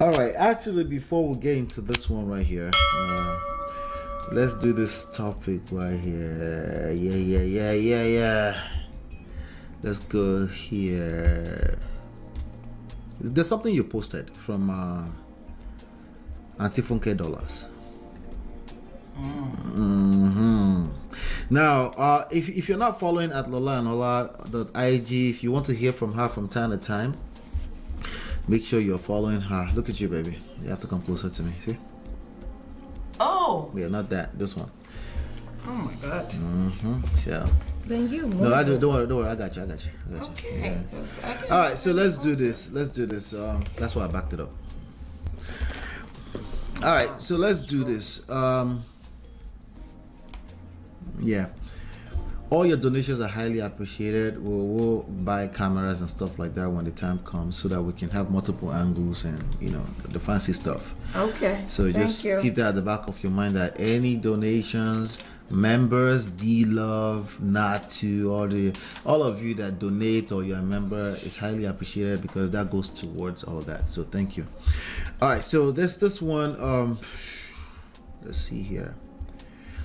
All right, actually, before we get into this one right here, let's do this topic right here. Yeah. Let's go here. There's something you posted from Auntie Funke dollars. Now, if you're not following at Lola.ig, if you want to hear from her from time to time, make sure you're following her. Look at you, baby. You have to come closer to me. See? Oh. Yeah, not that. This one. Oh my God. So. Then you. No, I do. Don't worry. I got you. Okay. Yeah. All right. So let's do this. That's why I backed it up. All right. So let's do this. Yeah. All your donations are highly appreciated. We'll buy cameras and stuff like that when the time comes, so that we can have multiple angles and the fancy stuff. Okay. So just keep that at the back of your mind that any donations, members, D-Love, Natu, all of you that donate or you're a member, it's highly appreciated because that goes towards all that. So thank you. All right. So this one. Let's see here.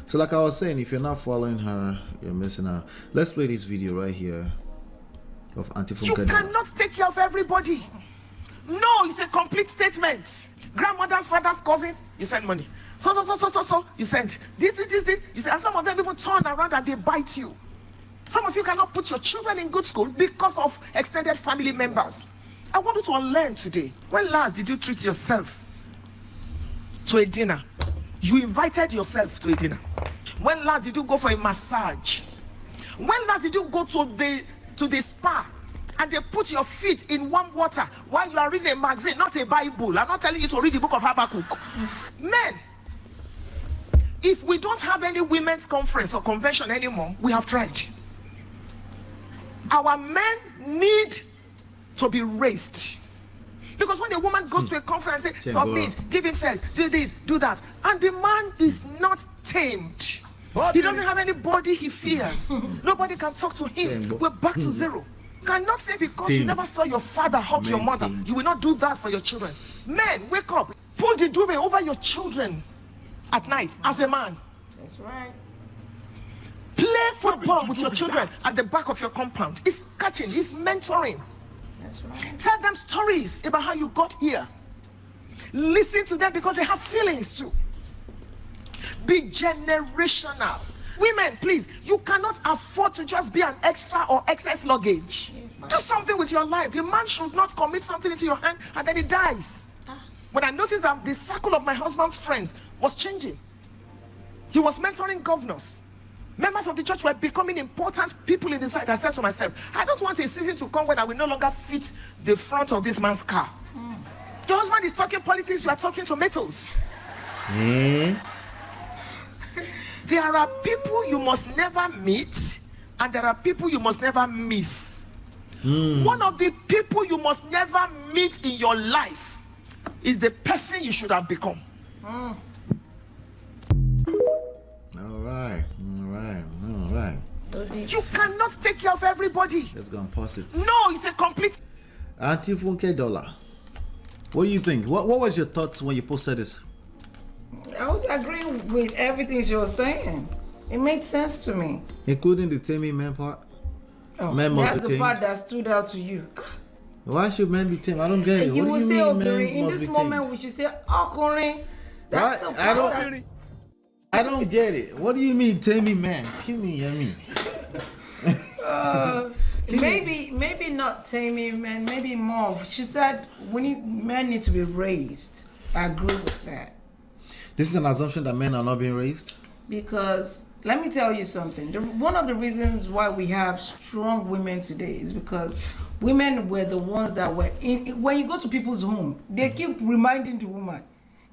So like I was saying, if you're not following her, you're missing out. Let's play this video right here of Auntie Funke. You cannot take care of everybody. No, it's a complete statement. Grandmothers, fathers, cousins, you send money. So, you send. This, you send. And some of them even turn around and they bite you. Some of you cannot put your children in good school because of extended family members. I want you to unlearn today. When last did you treat yourself to a dinner? You invited yourself to a dinner. When last did you go for a massage? When last did you go to the spa and they put your feet in warm water while you are reading a magazine, not a Bible? I'm not telling you to read the book of Habakkuk. Men, if we don't have any women's conference or convention anymore, we have tried. Our men need to be raised. Because when a woman goes to a conference and says, submit, give him sex, do this, do that, and the man is not tamed. He doesn't have anybody he fears. Nobody can talk to him. We're back to zero. You cannot say because you never saw your father hug your mother, you will not do that for your children. Men, wake up. Pull the duvet over your children at night as a man. That's right. Play football with your children at the back of your compound. It's catching, it's mentoring. That's right. Tell them stories about how you got here. Listen to them because they have feelings too. Be generational. Women, please, you cannot afford to just be an extra or excess luggage. Do something with your life. The man should not commit something into your hand and then he dies. When I noticed that the circle of my husband's friends was changing, he was mentoring governors. Members of the church were becoming important people in the sight. I said to myself, I don't want a season to come when I will no longer fit the front of this man's car. Your husband is talking politics, you are talking tomatoes. There are people you must never meet, and there are people you must never miss. One of the people you must never meet in your life is the person you should have become. All right. You cannot take care of everybody. Let's go and pause it. No, it's a complete. Auntie Funke dollar. What do you think? What was your thoughts when you posted this? I was agreeing with everything she was saying. It made sense to me. Including the taming men part? Oh, Men must that's be the part tamed. that stood out to you. Why should men be tamed? I don't get it. You What will do say you mean Okuri. men In must this be moment, tamed? we should say Okuri. That's the part. I don't get it. What do you mean taming man? Give me, Maybe not taming men, maybe more. She said men need to be raised. I agree with that. This is an assumption that men are not being raised? Because let me tell you something. One of the reasons why we have strong women today is because women were the ones that were in. When you go to people's home, they keep reminding the woman,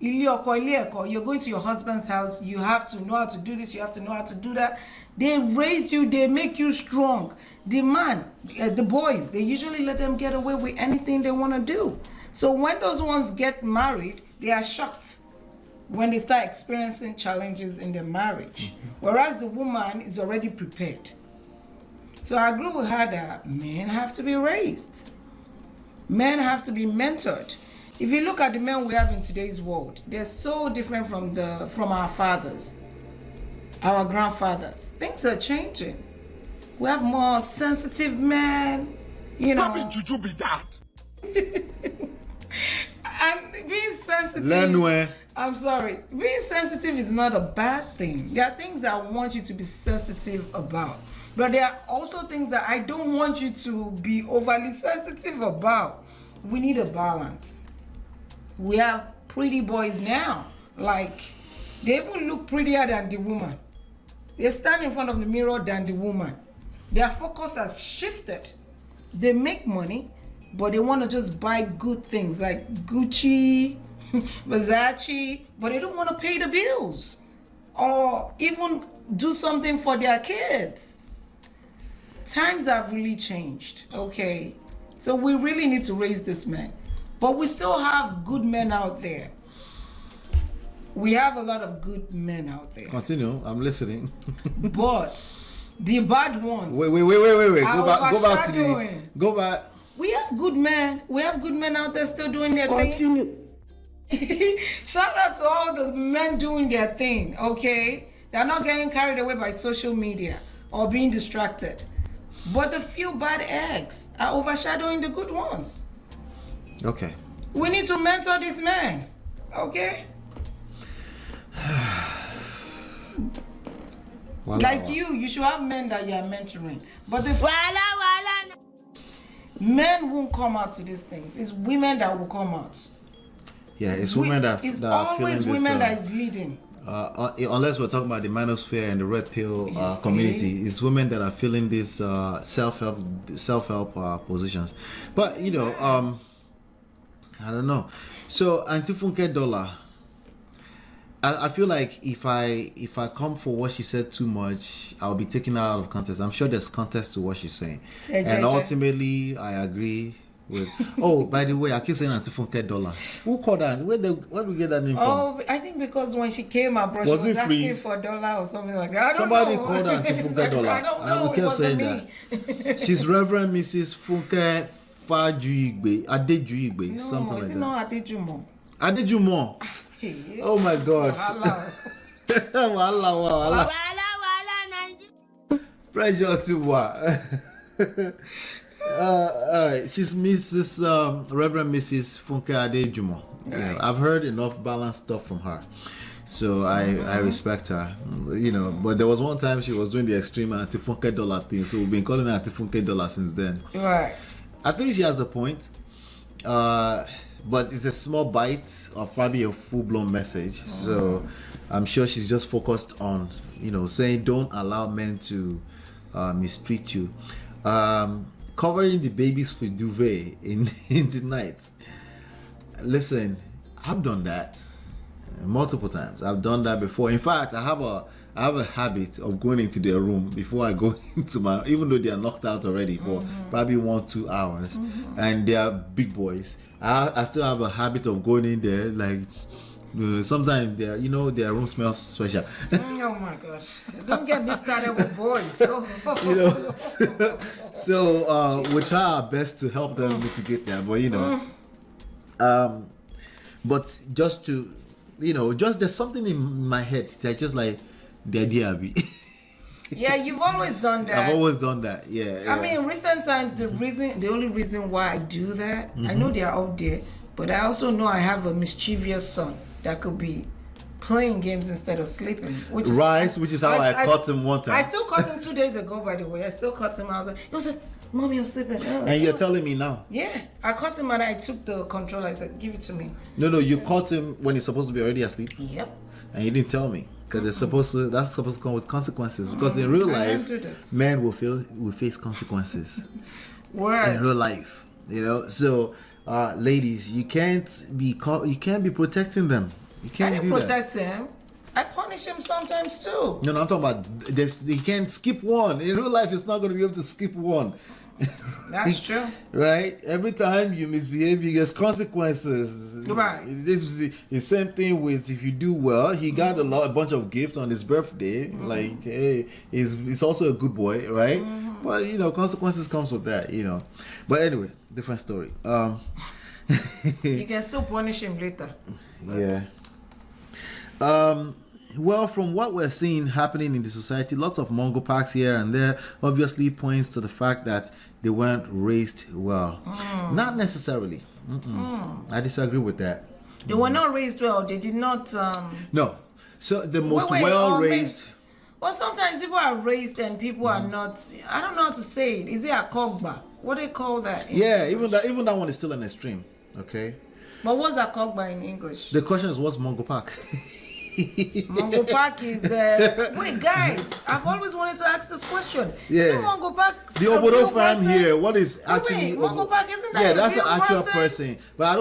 you're going to your husband's house, you have to know how to do this, you have to know how to do that. They raise you, they make you strong. The man, the boys, they usually let them get away with anything they want to do. So when those ones get married, they are shocked when they start experiencing challenges in their marriage. Whereas the woman is already prepared. So I agree with her that men have to be raised. Men have to be mentored. If you look at the men we have in today's world, they're so different from our fathers, our grandfathers. Things are changing. We have more sensitive men, you know. What juju be that? And being sensitive. I'm sorry. Being sensitive is not a bad thing. There are things I want you to be sensitive about. But there are also things that I don't want you to be overly sensitive about. We need a balance. We have pretty boys now. Like, they even look prettier than the woman. They stand in front of the mirror than the woman. Their focus has shifted. They make money, but they want to just buy good things like Gucci, Versace, but they don't want to pay the bills or even do something for their kids. Times have really changed, okay? So we really need to raise this man. But we still have good men out there. We have a lot of good men out there. Continue. I'm listening. But the bad ones. Wait. Go back. We have good men. We have good men out there still doing their thing. Shout out to all the men doing their thing, okay? They're not getting carried away by social media or being distracted. But the few bad eggs are overshadowing the good ones. Okay. We need to mentor these men, okay? Like you should have men that you are mentoring. But the men won't come out to these things. It's women that will come out. Yeah, it's women that it's that are always feeling women this, that is leading. Unless we're talking about the manosphere and the red pill community, it's women that are feeling these self-help positions. But you know, I don't know. So AntiFunkey dollar, I feel like if I come for what she said too much, I'll be taken out of context. I'm sure there's context to what she's saying, and ultimately I agree with. Oh, by the way, I keep saying AntiFunkey dollar. Who called that? Where do we get that name from? Oh, I think because when she came abroad, she was asking freeze? for $1 or something like that. Somebody called her AntiFunkey dollar. I don't know. We kept saying that. She's Reverend Mrs. Funke Fajuigbe, Adejuigbe, something like that. No, Adejumo. Adejumo. Oh my God. Wala. Pressure to what? All right, she's Mrs. Reverend Mrs. Funke Adejumo. You know, I've heard enough balanced stuff from her, so I respect her. You know, but there was one time she was doing the extreme AntiFunkey dollar thing, so we've been calling her AntiFunkey dollar since then. Right. I think she has a point, but it's a small bite of probably a full-blown message. So I'm sure she's just focused on, you know, saying don't allow men to mistreat you. Covering the babies with duvet in the night. Listen, I've done that multiple times. I've done that before. In fact, I have a habit of going into their room before I go into my, even though they are knocked out already for probably 1-2 hours, and they are big boys. I still have a habit of going in there, like, sometimes their room smells special. Oh my gosh! Don't get me started with boys. You know, so we try our best to help them mitigate that, but you know, but just to, you know, just there's something in my head that just like the idea be. Yeah, you've always done that. I've always done that. Yeah. I mean, in recent times, the only reason why I do that, I know they are out there, but I also know I have a mischievous son that could be playing games instead of sleeping. Which is how I caught him one time. I still caught him 2 days ago, by the way. I still caught him. I was like, he was like, Mommy, I'm sleeping. And you're telling me now? Yeah. I caught him and I took the controller. I said, give it to me. No, you caught him when he's supposed to be already asleep? Yep. And you didn't tell me. Because that's supposed to come with consequences. Because in real life, men will face consequences. In real life. You know? So ladies, you can't be protecting them. You can't do that. I protect him. I punish him sometimes too. No, I'm talking about this. He can't skip one. In real life, it's not going to be able to skip one. That's true. Right? Every time you misbehave, you get consequences. Right. This is the same thing with if you do well. He got a bunch of gifts on his birthday. Like, hey, he's also a good boy, right? But you know, consequences comes with that. You know. But anyway, different story. You can still punish him later. But Yeah. Well, from what we're seeing happening in the society, lots of Mongo packs here and there obviously points to the fact that they weren't raised well. Not necessarily. I disagree with that. they were not raised well. They did not. No. So the most Wait, well or raised. Well, sometimes people are raised and people are not. I don't know how to say it. Is it a kogba? What do they call that? in Yeah, English? even that one is still an extreme. Okay. But what's a kogba in English? The question is, what's Mongo pack? Mongo Park is. Wait, guys, I've always wanted to ask this question. Yeah. Isn't Mongo Park The Obodo fan here, what is actually Mongo Park, isn't that yeah, a that's real an actual person. But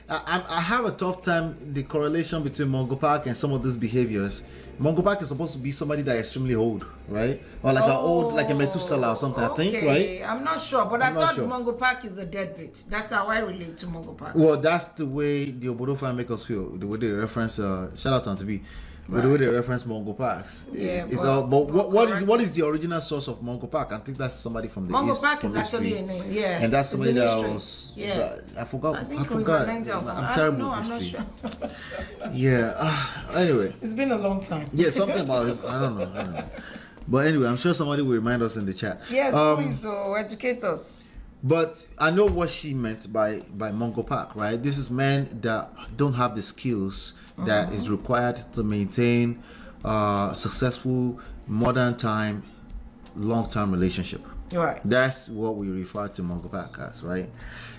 I have a tough time the correlation between Mongo Park and some of these behaviors. Mongo Park is supposed to be somebody that is extremely old, right? Or like an old, like a Methuselah or something, I think, right? I'm not sure, but I I'm not thought sure. Mongo Park is a deadbeat. That's how I relate to Mongo Park. Well, that's the way the Obodo fan make us feel. The way they reference, shout out to Auntie B. But the way they reference Mongo Parks. Yeah, It's but- all, but what correct. is the original source of Mongo Park? I think that's somebody from the Mongo East. Park from is actually history. a name, yeah. And that's It's somebody in that history. was. Yeah. I forgot. I think I forgot. River Niger or something. I'm terrible I with don't know, history. I'm not sure. Yeah. Anyway. It's been a long time. Yeah, something about it. I don't know. But anyway, I'm sure somebody will remind us in the chat. Yes, please, so educate us. But I know what she meant by Mongo Park, right? This is men that don't have the skills that is required to maintain successful modern time long-term relationship. Right. That's what we refer to Mongo Park as, right?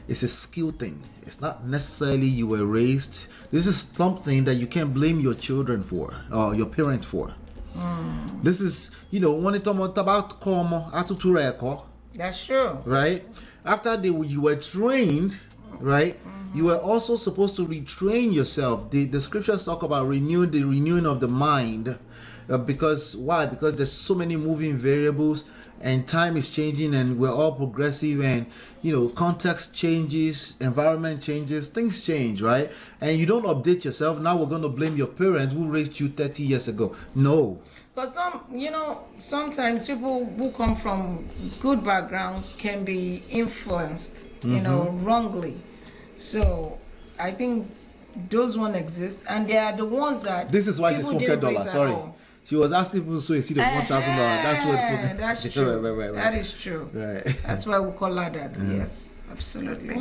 It's a skill thing. It's not necessarily you were raised. This is something that you can't blame your children for or your parents for. This is, when it talks about That's true. right? After you were trained, right? You were also supposed to retrain yourself. The scriptures talk about the renewing of the mind. Because why? Because there's so many moving variables and time is changing and we're all progressive and context changes, environment changes, things change, right? And you don't update yourself. Now we're going to blame your parents who raised you 30 years ago. No. Because sometimes people who come from good backgrounds can be influenced, wrongly. So I think those ones exist, and they are the ones that. This is why she's people Funke didn't raise dollar. at Sorry. all. She was asking people to see the $1,000. That's what Funke. That's true. Right. That is true. Right. That's why we call her that. Yes, absolutely.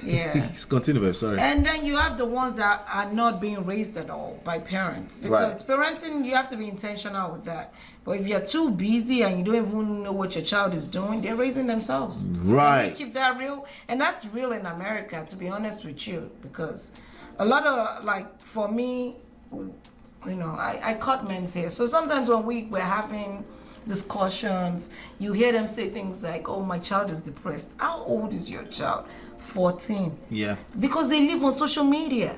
Yeah. Let's continue, babe. Sorry. And then you have the ones that are not being raised at all by parents. Because parenting, you have to be intentional with that. But if you're too busy and you don't even know what your child is doing, they're raising themselves. Right. And we keep that real. And that's real in America, to be honest with you. Because a lot of, for me, I cut men's hair. So sometimes when we're having discussions, you hear them say things like, oh, my child is depressed. How old is your child? 14. Yeah. Because they live on social media.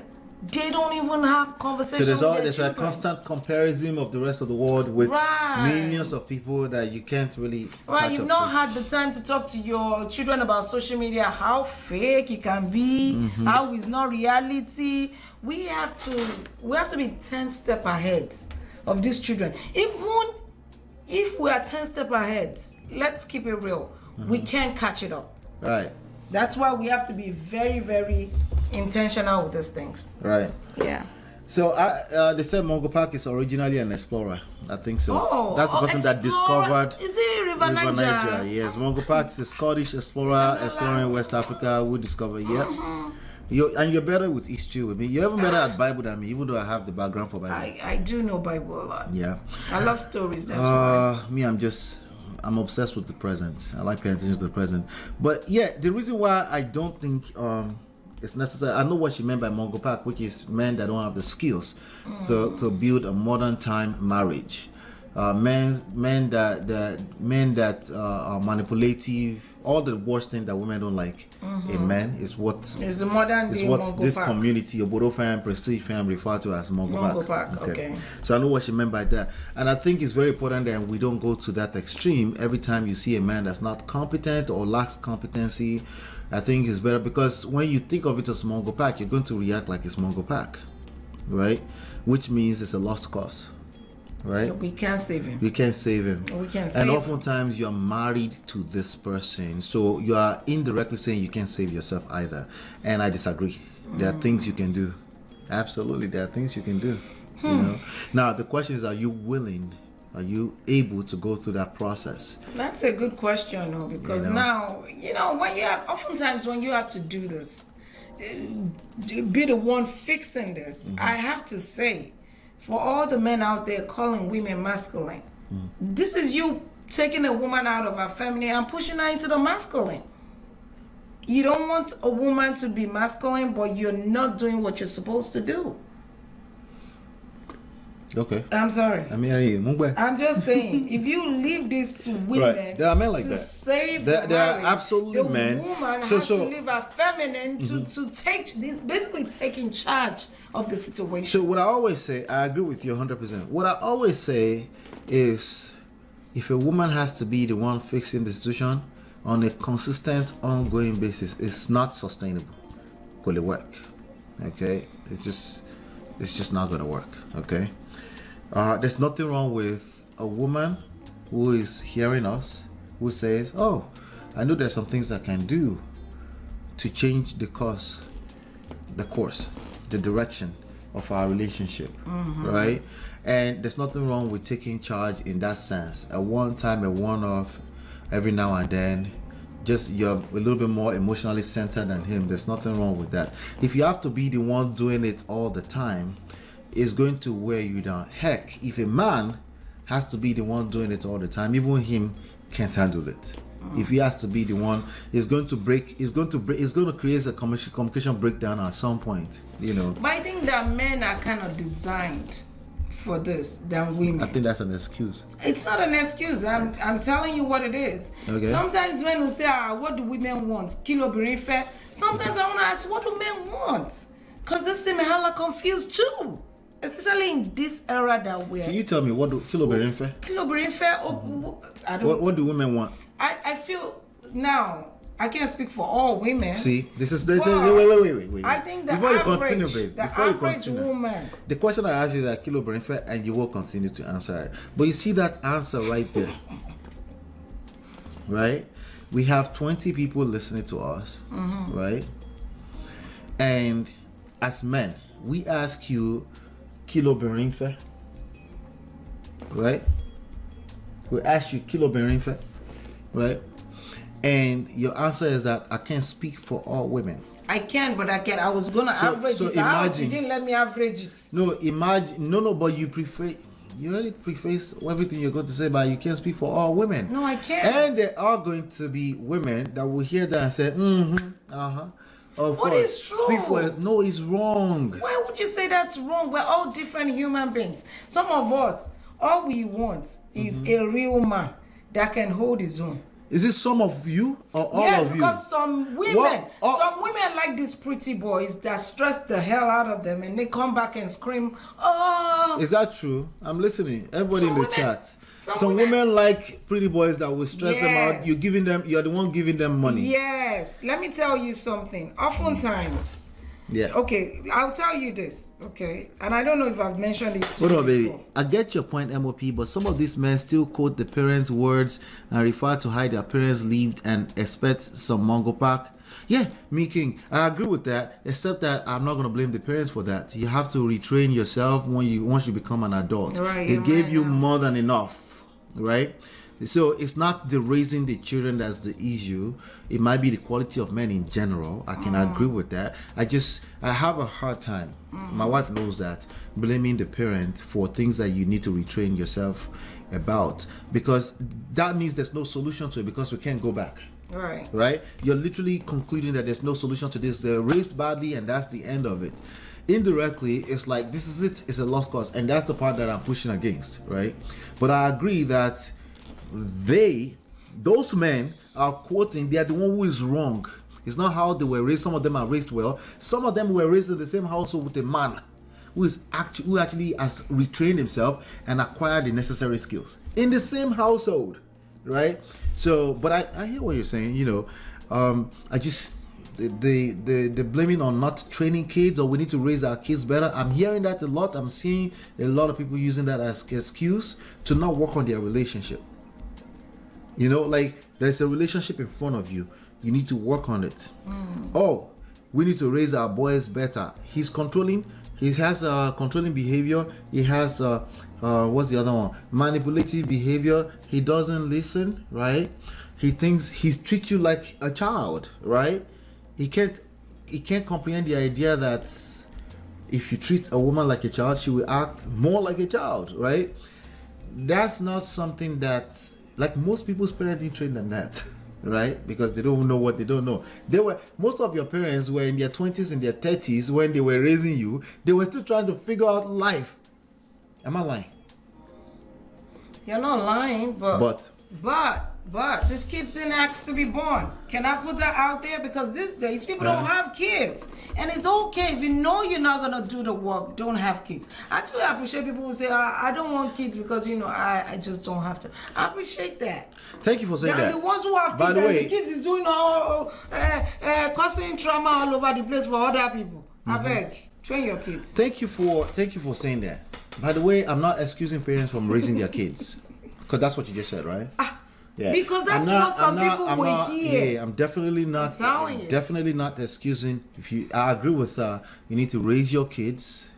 They don't even have conversations So with their there's a children. constant comparison of the rest of the world with Right. millions of people that you can't really Right, catch you've up not to. had the time to talk to your children about social media, how fake it can be, how it's not reality. We have to be 10 steps ahead of these children. Even if we are 10 steps ahead, let's keep it real. We can't catch it up. Right. That's why we have to be very, very intentional with these things. Right. Yeah. So they said Mongo Park is originally an explorer. I think so. Oh, that's the person that explorer. discovered Is it River Niger? Yes, Mongo Park is a Scottish explorer exploring West Africa who discovered. Yeah. You're better with history with me. You're even better at Bible than me, even though I have the background for Bible. I do know Bible a lot. Yeah. I love stories. That's why. Me, I'm obsessed with the present. I like paying attention to the present. But yeah, the reason why I don't think it's necessary. I know what she meant by Mongo Park, which is men that don't have the skills to build a modern time marriage. Men that are manipulative. All the worst thing that women don't like in men is what It's the modern day Mongo this Park. community, Obodo fam, Prestige fam, refer to as Mongo Park, okay. So I know what she meant by that. And I think it's very important that we don't go to that extreme every time you see a man that's not competent or lacks competency. I think it's better because when you think of it as Mongo Park, you're going to react like it's Mongo Park, right? Which means it's a lost cause. right? We can't save him. You can't save him. We can't save and him. oftentimes you're married to this person, so you are indirectly saying you can't save yourself either. And I disagree. There are things you can do. Absolutely, there are things you can do. You know. Now the question is, are you willing? Are you able to go through that process? That's a good question, though, because now, when you have, oftentimes when you have to do this, be the one fixing this, I have to say, for all the men out there calling women masculine, this is you taking a woman out of her feminine and pushing her into the masculine. You don't want a woman to be masculine, but you're not doing what you're supposed to do. Okay. I'm sorry. I'm just saying, if you leave this to women, right. There are men like to that. Save there marriage, are absolutely the men. woman has to leave her feminine to take this, basically taking charge of the situation. So what I always say, I agree with you 100%. What I always say is, if a woman has to be the one fixing the situation on a consistent, ongoing basis, it's not sustainable. Will it work? Okay, it's just not gonna work. Okay. There's nothing wrong with a woman who is hearing us, who says, oh, I know there's some things I can do to change the course, the direction of our relationship, right? And there's nothing wrong with taking charge in that sense. At one time, a one-off, every now and then, just you're a little bit more emotionally centered than him. There's nothing wrong with that. If you have to be the one doing it all the time, it's going to wear you down. Heck, if a man has to be the one doing it all the time, even him can't handle it. If he has to be the one, it's going to create a communication breakdown at some point, But I think that men are kind of designed for this than women. I think that's an excuse. It's not an excuse. I'm telling you what it is. Okay. Sometimes men will say, what do women want? Kilo birife. Sometimes I want to ask, what do men want? Because this thing may have confused too. Especially in this era that we're. Can you tell me what do Kilo Berinfe? Kilo birife, I don't. What do women want? I feel now. I can't speak for all women. See, this is wait. I think the before average, you continue, babe. Before you continue, woman. the question I asked you is that Kilo Berinfe, and you will continue to answer it. But you see that answer right there, right? We have 20 people listening to us, right? And as men, we ask you, Kilo Berinfe, right? We ask you, Kilo Berinfe, right? And your answer is that I can't speak for all women. I can, but I can. I was gonna average it out. You didn't let me average it. No, but you already preface everything you're going to say, but you can't speak for all women. No, I can't. And there are going to be women that will hear that and say, of what course, is true? speak for it. No, it's wrong. Why would you say that's wrong? We're all different human beings. Some of us, all we want is a real man that can hold his own. Is it some of you or all yes, of you? Yes, because some women like these pretty boys that stress the hell out of them and they come back and scream, oh. Is that true? I'm listening. Everybody in the chat. Some women like pretty boys that will stress them out. You're the one giving them money. Yes. Let me tell you something. Oftentimes. Yeah. Okay, I'll tell you this, okay? And I don't know if I've mentioned it to you. Hold on, baby. I get your point, MOP, but some of these men still quote the parents' words and refer to how their parents lived and expect some Mongo Park. Yeah, me king. I agree with that, except that I'm not going to blame the parents for that. You have to retrain yourself once you become an adult. Right, they gave you more than enough, right? So it's not the raising the children that's the issue. It might be the quality of men in general. I can agree with that. I have a hard time. My wife knows that, blaming the parent for things that you need to retrain yourself about, because that means there's no solution to it, because we can't go back. Right? You're literally concluding that there's no solution to this. They're raised badly and that's the end of it. Indirectly, it's like, this is it. It's a lost cause. And that's the part that I'm pushing against, right? But I agree that those men are quoting, they are the one who is wrong. It's not how they were raised. Some of them are raised well. Some of them were raised in the same household with a man who actually has retrained himself and acquired the necessary skills in the same household, right? So, but I hear what you're saying. the blaming on not training kids, or we need to raise our kids better. I'm hearing that a lot. I'm seeing a lot of people using that as excuse to not work on their relationship. You know, like there's a relationship in front of you. You need to work on it. Oh, we need to raise our boys better. He's controlling. He has controlling behavior. He has what's the other one? Manipulative behavior. He doesn't listen, right? He thinks he treats you like a child, right? He can't comprehend the idea that if you treat a woman like a child, she will act more like a child, right? That's not something that, like, most people's parents didn't train them that, right? Because they don't know what they don't know. Most of your parents were in their 20s and their 30s when they were raising you. They were still trying to figure out life. Am I lying? You're not lying, but these kids didn't ask to be born. Can I put that out there? Because these days people don't have kids, and it's okay if you know you're not gonna do the work. Don't have kids. Actually, I appreciate people who say I don't want kids because I just don't have to. I appreciate that. Thank you for saying that. The ones who have By kids, the way, the kids is doing causing trauma all over the place for other people. I beg, train your kids. Thank you for saying that. By the way, I'm not excusing parents from raising their kids, because that's what you just said, right? Yeah. Because that's what some people will hear. Yeah, I'm definitely not. I'm telling you. Definitely not excusing. I agree with you need to raise your kids,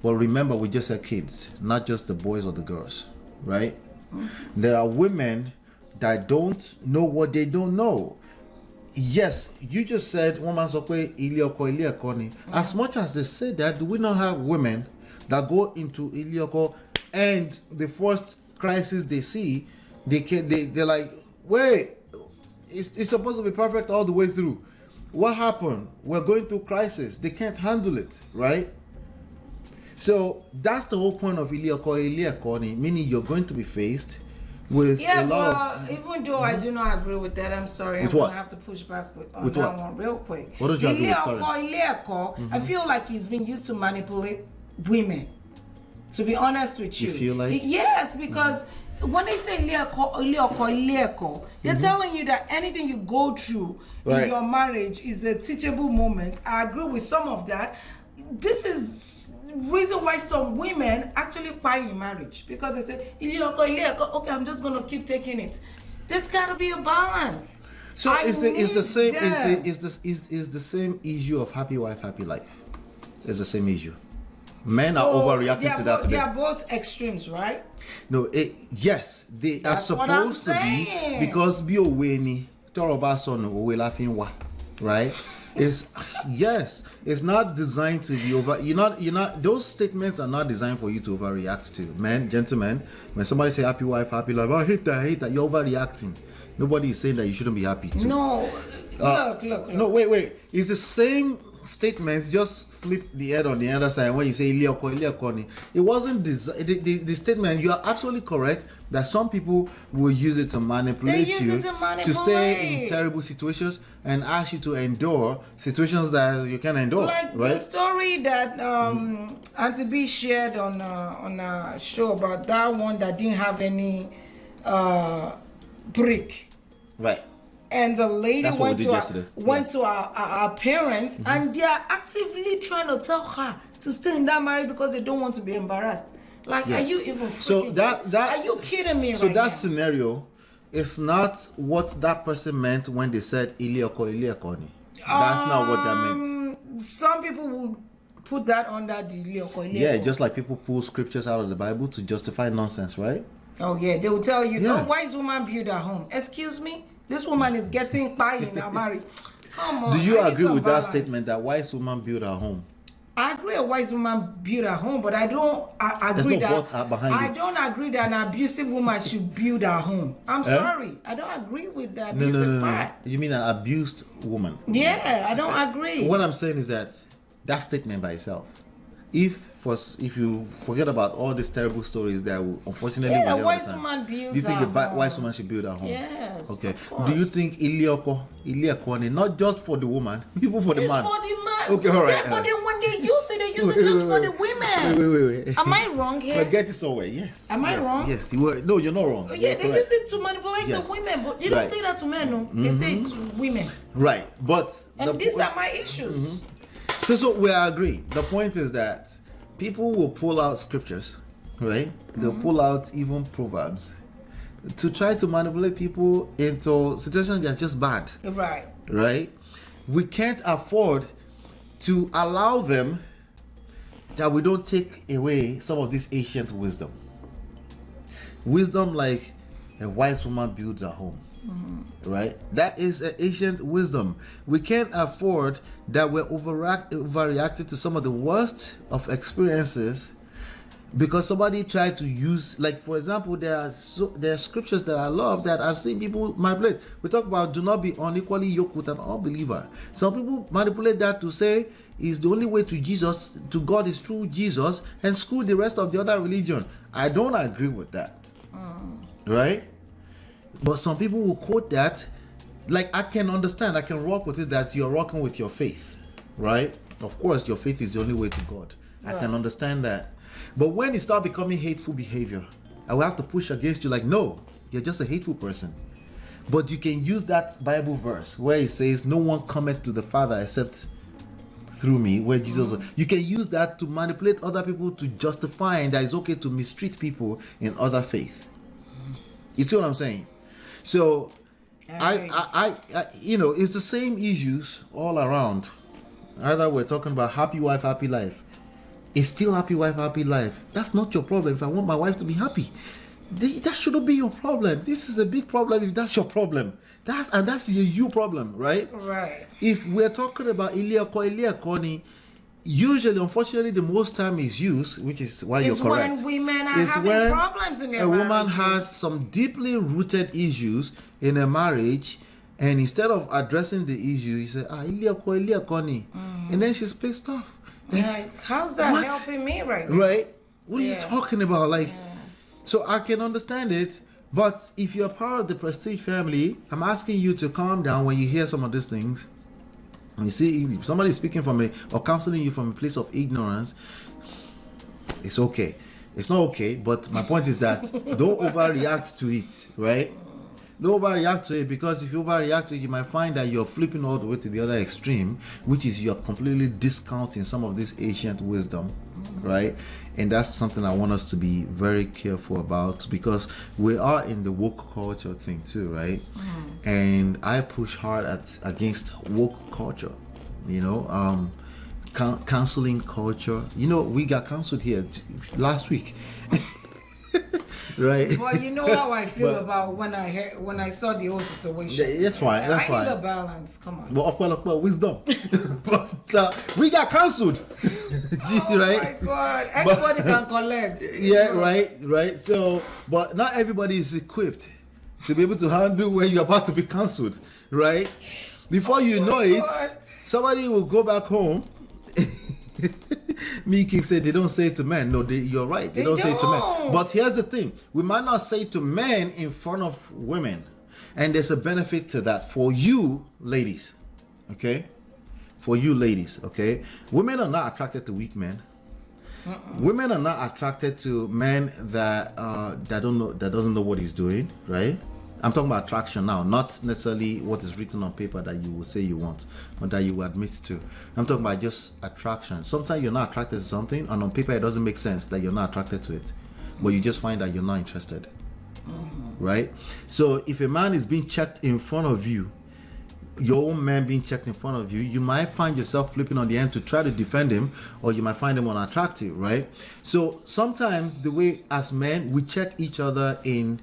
but remember, we just said kids, not just the boys or the girls, right? There are women that don't know what they don't know. Yes, you just said woman Ilioko. As much as they say that, do we not have women that go into Ilioko and the first crisis they see, they're like, wait, it's supposed to be perfect all the way through. What happened? We're going through crisis. They can't handle it, right? So that's the whole point of Ilioko, meaning you're going to be faced with a lot of... even though I do not agree with that, I'm sorry. With I'm what? going to have to push back on With that what? one real quick. What did you agree with? Sorry. I feel like he's been used to manipulate women. To be honest with you. You feel like? Yes, because when they say Ilioko, they're telling you that anything you go through in your marriage is a teachable moment. I agree with some of that. This is reason why some women actually buy in marriage, because they say Ilioko, okay, I'm just gonna keep taking it. There's gotta be a balance. So it's the same issue of happy wife, happy life. It's the same issue. Men are overreacting to that today. They are both extremes, right? No, yes, they are supposed to be, because right? It's not designed to be over. You're not. Those statements are not designed for you to overreact to. Men, gentlemen, when somebody say happy wife, happy life, I hate that. You're overreacting. Nobody is saying that you shouldn't be happy too. No, look. No, wait. It's the same statements, just flip the head on the other side. When you say Ilioko, it wasn't the statement. You are absolutely correct that some people will use it to manipulate you to stay in terrible situations and ask you to endure situations that you can endure. Like right? the story that Auntie B shared on a show about that one that didn't have any brick. Right. And the lady went to our parents, and they are actively trying to tell her to stay in that marriage because they don't want to be embarrassed. Like, are you even freaking are you kidding me? So that scenario is not what that person meant when they said Ilioko. That's not what that meant. Some people will put that under the Ilioko. Yeah, just like people pull scriptures out of the Bible to justify nonsense, right? Oh yeah, they will tell you, no wise woman build her home. Excuse me? This woman is getting pie in her marriage. Come on. Do you agree with that statement that wise woman build her home? I agree a wise woman build her home, but I don't agree don't agree that an abusive woman should build her home. I'm sorry. I don't agree with the abusive part. You mean an abused woman? Yeah, I don't agree. What I'm saying is that statement by itself, if you forget about all these terrible stories that unfortunately a wise woman builds. Do you think a wise woman should build her home? Yes. Okay. Do you think Ilioko, not just for the woman, even for the man? Okay, all right. Yeah, but then when they use it, they use it just for the women. Wait. Am I wrong here? But get it somewhere. Yes. Am I wrong? Yes. You were. No, you're not wrong. Yeah, You're they correct. use it to manipulate the women, but they don't say that to men, no. They say it to women. Right, but And these are my issues. So we agree. The point is that people will pull out scriptures, right? They'll pull out even proverbs to try to manipulate people into situations that's just bad. Right. Right? We can't afford to allow them that we don't take away some of this ancient wisdom. Wisdom like a wise woman builds a home. Right? That is an ancient wisdom. We can't afford that we're overreacting to some of the worst of experiences because somebody tried to use, like for example, there are scriptures that I love that I've seen people manipulate. We talk about do not be unequally yoked with an unbeliever. Some people manipulate that to say is the only way to Jesus, to God is through Jesus, and screw the rest of the other religion. I don't agree with that. Right? But some people will quote that, like I can understand, I can rock with it that you're rocking with your faith, right? Of course, your faith is the only way to God. I can understand that. But when it starts becoming hateful behavior, I will have to push against you like, no, you're just a hateful person. But you can use that Bible verse where it says, no one cometh to the Father except through me, where Jesus was. You can use that to manipulate other people to justify that it's okay to mistreat people in other faith. You see what I'm saying? So, I you know, it's the same issues all around. Either we're talking about happy wife, happy life. It's still happy wife, happy life. That's not your problem. If I want my wife to be happy, that shouldn't be your problem. This is a big problem if that's your problem. That's your problem, right? Right. If we're talking about Iliakoni, usually, unfortunately, the most time is used, which is why you're correct. It's when women are It's having when problems in their a woman marriages. has some deeply rooted issues in a marriage, and instead of addressing the issue, you say, Iliakoni, and then she's pissed off. Like, how's that What? helping me right now? Right? What are you Yeah. talking about? Like, so I can understand it, but if you're part of the Prestige family, I'm asking you to calm down when you hear some of these things. When you see somebody speaking from or counseling you from a place of ignorance, it's okay. It's not okay, but my point is that don't overreact to it, right? Don't overreact to it, because if you overreact to it, you might find that you're flipping all the way to the other extreme, which is you're completely discounting some of this ancient wisdom, right? And that's something I want us to be very careful about, because we are in the woke culture thing too, right? And I push hard against woke culture, you know, counseling culture. You know, we got counseled here last week. Right. Well, you know how I feel about when I saw the whole situation. That's fine. That's fine. I need a balance. Come on. Well, wisdom. But we got cancelled. Oh right? my God! Anybody can collect. Yeah, right. So, but not everybody is equipped to be able to handle when you're about to be cancelled, right? Before you know it, somebody will go back home. Me King said they don't say it to men. No, you're right. They don't say it to men. But here's the thing: we might not say it to men in front of women, and there's a benefit to that for you, ladies. Okay, for you, ladies. Okay, women are not attracted to weak men. Women are not attracted to men that doesn't know what he's doing. Right? I'm talking about attraction now, not necessarily what is written on paper that you will say you want or that you will admit to. I'm talking about just attraction. Sometimes you're not attracted to something, and on paper it doesn't make sense that you're not attracted to it, but you just find that you're not interested. Right? So if a man is being checked in front of you, your own man being checked in front of you, you might find yourself flipping on the end to try to defend him, or you might find him unattractive, right? So sometimes the way as men we check each other in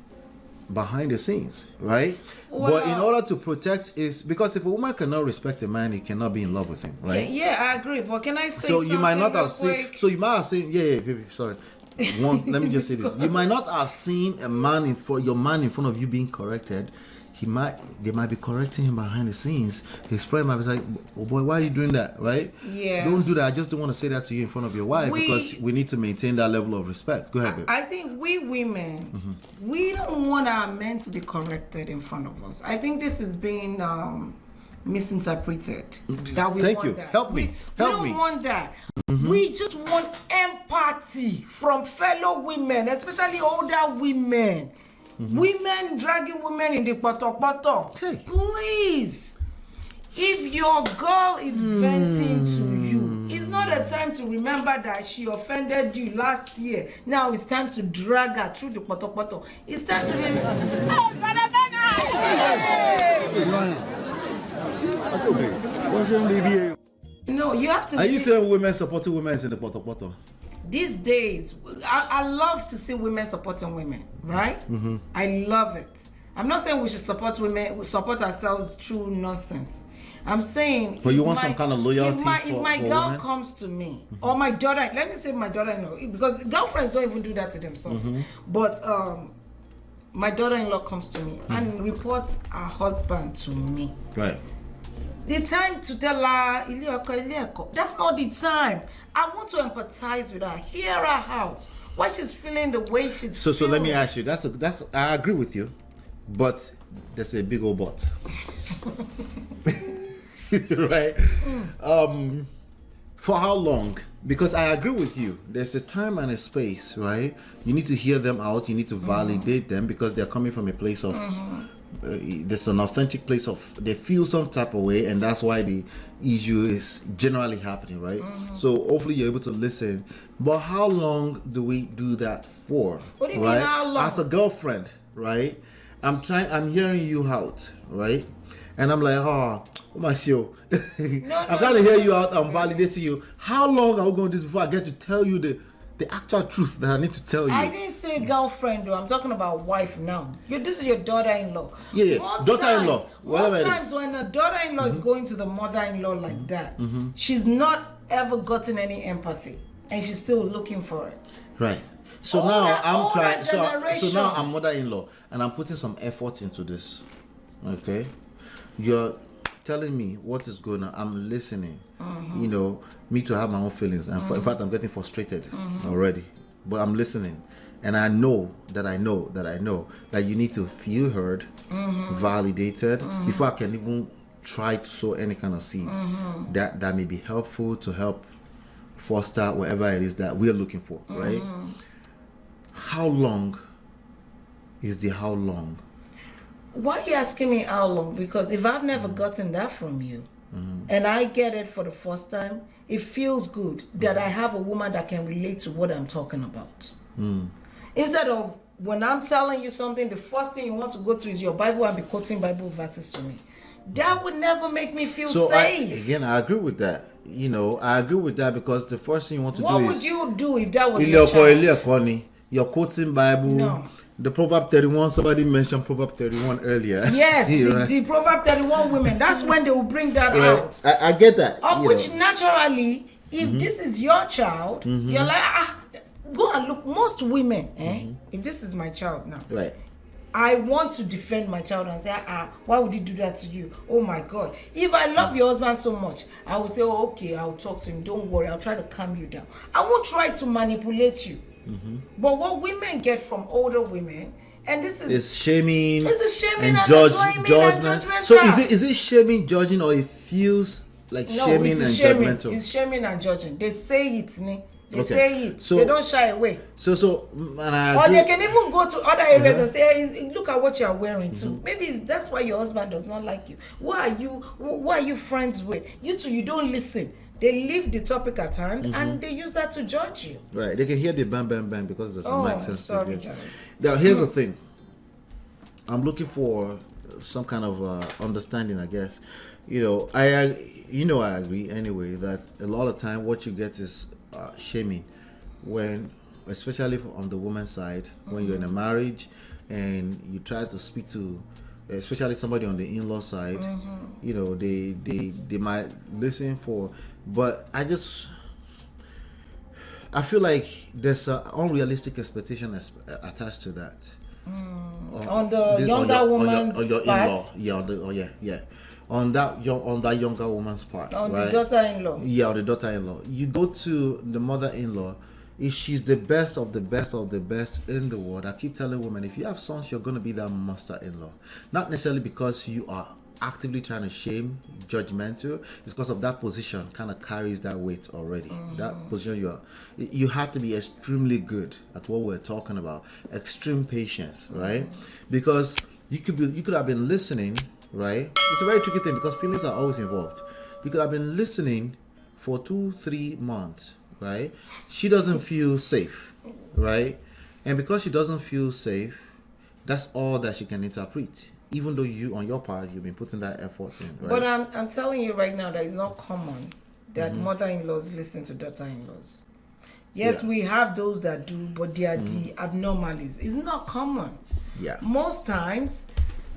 behind the scenes, right? But in order to protect is because if a woman cannot respect a man, he cannot be in love with him, right? Yeah, I agree. But can I say So something you might not real have seen. quick? So you might have seen. Yeah, baby. Sorry. Let me just say this. You might not have seen a man your man in front of you being corrected. They might be correcting him behind the scenes. His friend might be like, "Oh boy, why are you doing that?" Right? Yeah. Don't do that. I just don't want to say that to you in front of your wife, because we need to maintain that level of respect. Go ahead, babe. I think we women, we don't want our men to be corrected in front of us. I think this is being misinterpreted. That we Thank want you. that. Help me. We Help me. don't want that. We just want empathy from fellow women, especially older women. Women dragging women in the poto. Hey. Please, if your girl is venting to you, it's not a time to remember that she offended you last year. Now it's time to drag her through the poto. It's time to no, you have to. Are you saying women supporting women is in the poto? These days, I love to see women supporting women, right? I love it. I'm not saying we should support women, we support ourselves through nonsense. I'm saying, but you want some kind of loyalty if my for girl women? comes to me, or my daughter, let me say my daughter-in-law, because girlfriends don't even do that to themselves. But my daughter-in-law comes to me and reports her husband to me. Right. The time to tell her, that's not the time. I want to empathize with her, hear her out, why she's feeling the way she's feeling. So let me ask you. That's I agree with you, but there's a big old but. Right? For how long? Because I agree with you. There's a time and a space, right? You need to hear them out. You need to validate them because they're coming from a place of. There's an authentic place of they feel some type of way, and that's why the issue is generally happening, right? So hopefully you're able to listen. But how long do we do that for? What do you right? mean how long? As a girlfriend, right? I'm hearing you out, right? And I'm like, oh my show. I'm trying to hear you out. I'm validating you. How long are we going to do this before I get to tell you the actual truth that I need to tell you? I didn't say girlfriend though. I'm talking about wife now. This is your daughter-in-law. Yeah, Most daughter-in-law. Most times when a daughter-in-law is going to the mother-in-law like that, she's not ever gotten any empathy, and she's still looking for it. Right. So Older- now I'm older trying. So generation. now I'm mother-in-law, and I'm putting some effort into this. Okay, you're telling me what is going on. I'm listening. You know, me to have my own feelings, and in fact, I'm getting frustrated already. But I'm listening, and I know that you need to feel heard, validated before I can even try to sow any kind of seeds that may be helpful to help foster whatever it is that we're looking for, right? How long is the how long? Why are you asking me how long? Because if I've never gotten that from you, and I get it for the first time, it feels good that I have a woman that can relate to what I'm talking about. Instead of when I'm telling you something, the first thing you want to go to is your Bible and be quoting Bible verses to me. That would never make me feel safe. I agree with that. You know, I agree with that because the first thing you want to What do would is you do if that was your child? You're quoting Bible. No. The Proverb 31, somebody mentioned Proverb 31 earlier. Yes, Right. the Proverb 31 women. That's when they will bring that out. I get that. Of you which know. naturally, if this is your child, you're like, go and look. Most women, if this is my child now, Right. I want to defend my child and say, why would he do that to you? Oh my God. If I love your husband so much, I will say, oh, okay, I'll talk to him. Don't worry, I'll try to calm you down. I won't try to manipulate you. But what women get from older women, and this is It's shaming, and judgment. judgmental. So is it shaming, judging, or it feels like shaming and judgmental? It's shaming and judging. They say it, They Okay. say it. So- they don't shy away. And I Or agree. they can even go to other areas and say, look at what you are wearing too. Maybe that's why your husband does not like you. Who are you friends with? You two, you don't listen. They leave the topic at hand and they use that to judge you. Right, they can hear the bang bang bang because there's some mic sorry, sensitivity. Jerry. Now here's the thing. I'm looking for some kind of understanding, I guess. I agree anyway that a lot of time what you get is shaming when, especially on the woman's side, when you're in a marriage and you try to speak to, especially somebody on the in-law side, they might listen for, but I feel like there's an unrealistic expectation attached to that. On the younger woman's on your part? in-law, on that younger woman's part, On right? the daughter-in-law. Yeah, on the daughter-in-law. You go to the mother-in-law. If she's the best of the best of the best in the world, I keep telling women, if you have sons, you're going to be that master-in-law. Not necessarily because you are actively trying to shame, judgmental, it's because of that position kind of carries that weight already. That position you have to be extremely good at what we're talking about. Extreme patience, right? Because you could have been listening, right? It's a very tricky thing because feelings are always involved. You could have been listening for 2-3 months, right? She doesn't feel safe, right? And because she doesn't feel safe, that's all that she can interpret. Even though you, on your part, you've been putting that effort in, right? But I'm telling you right now that it's not common that mother-in-laws listen to daughter-in-laws. Yes, we have those that do, but they are the abnormalities. It's not common. Yeah. Most times,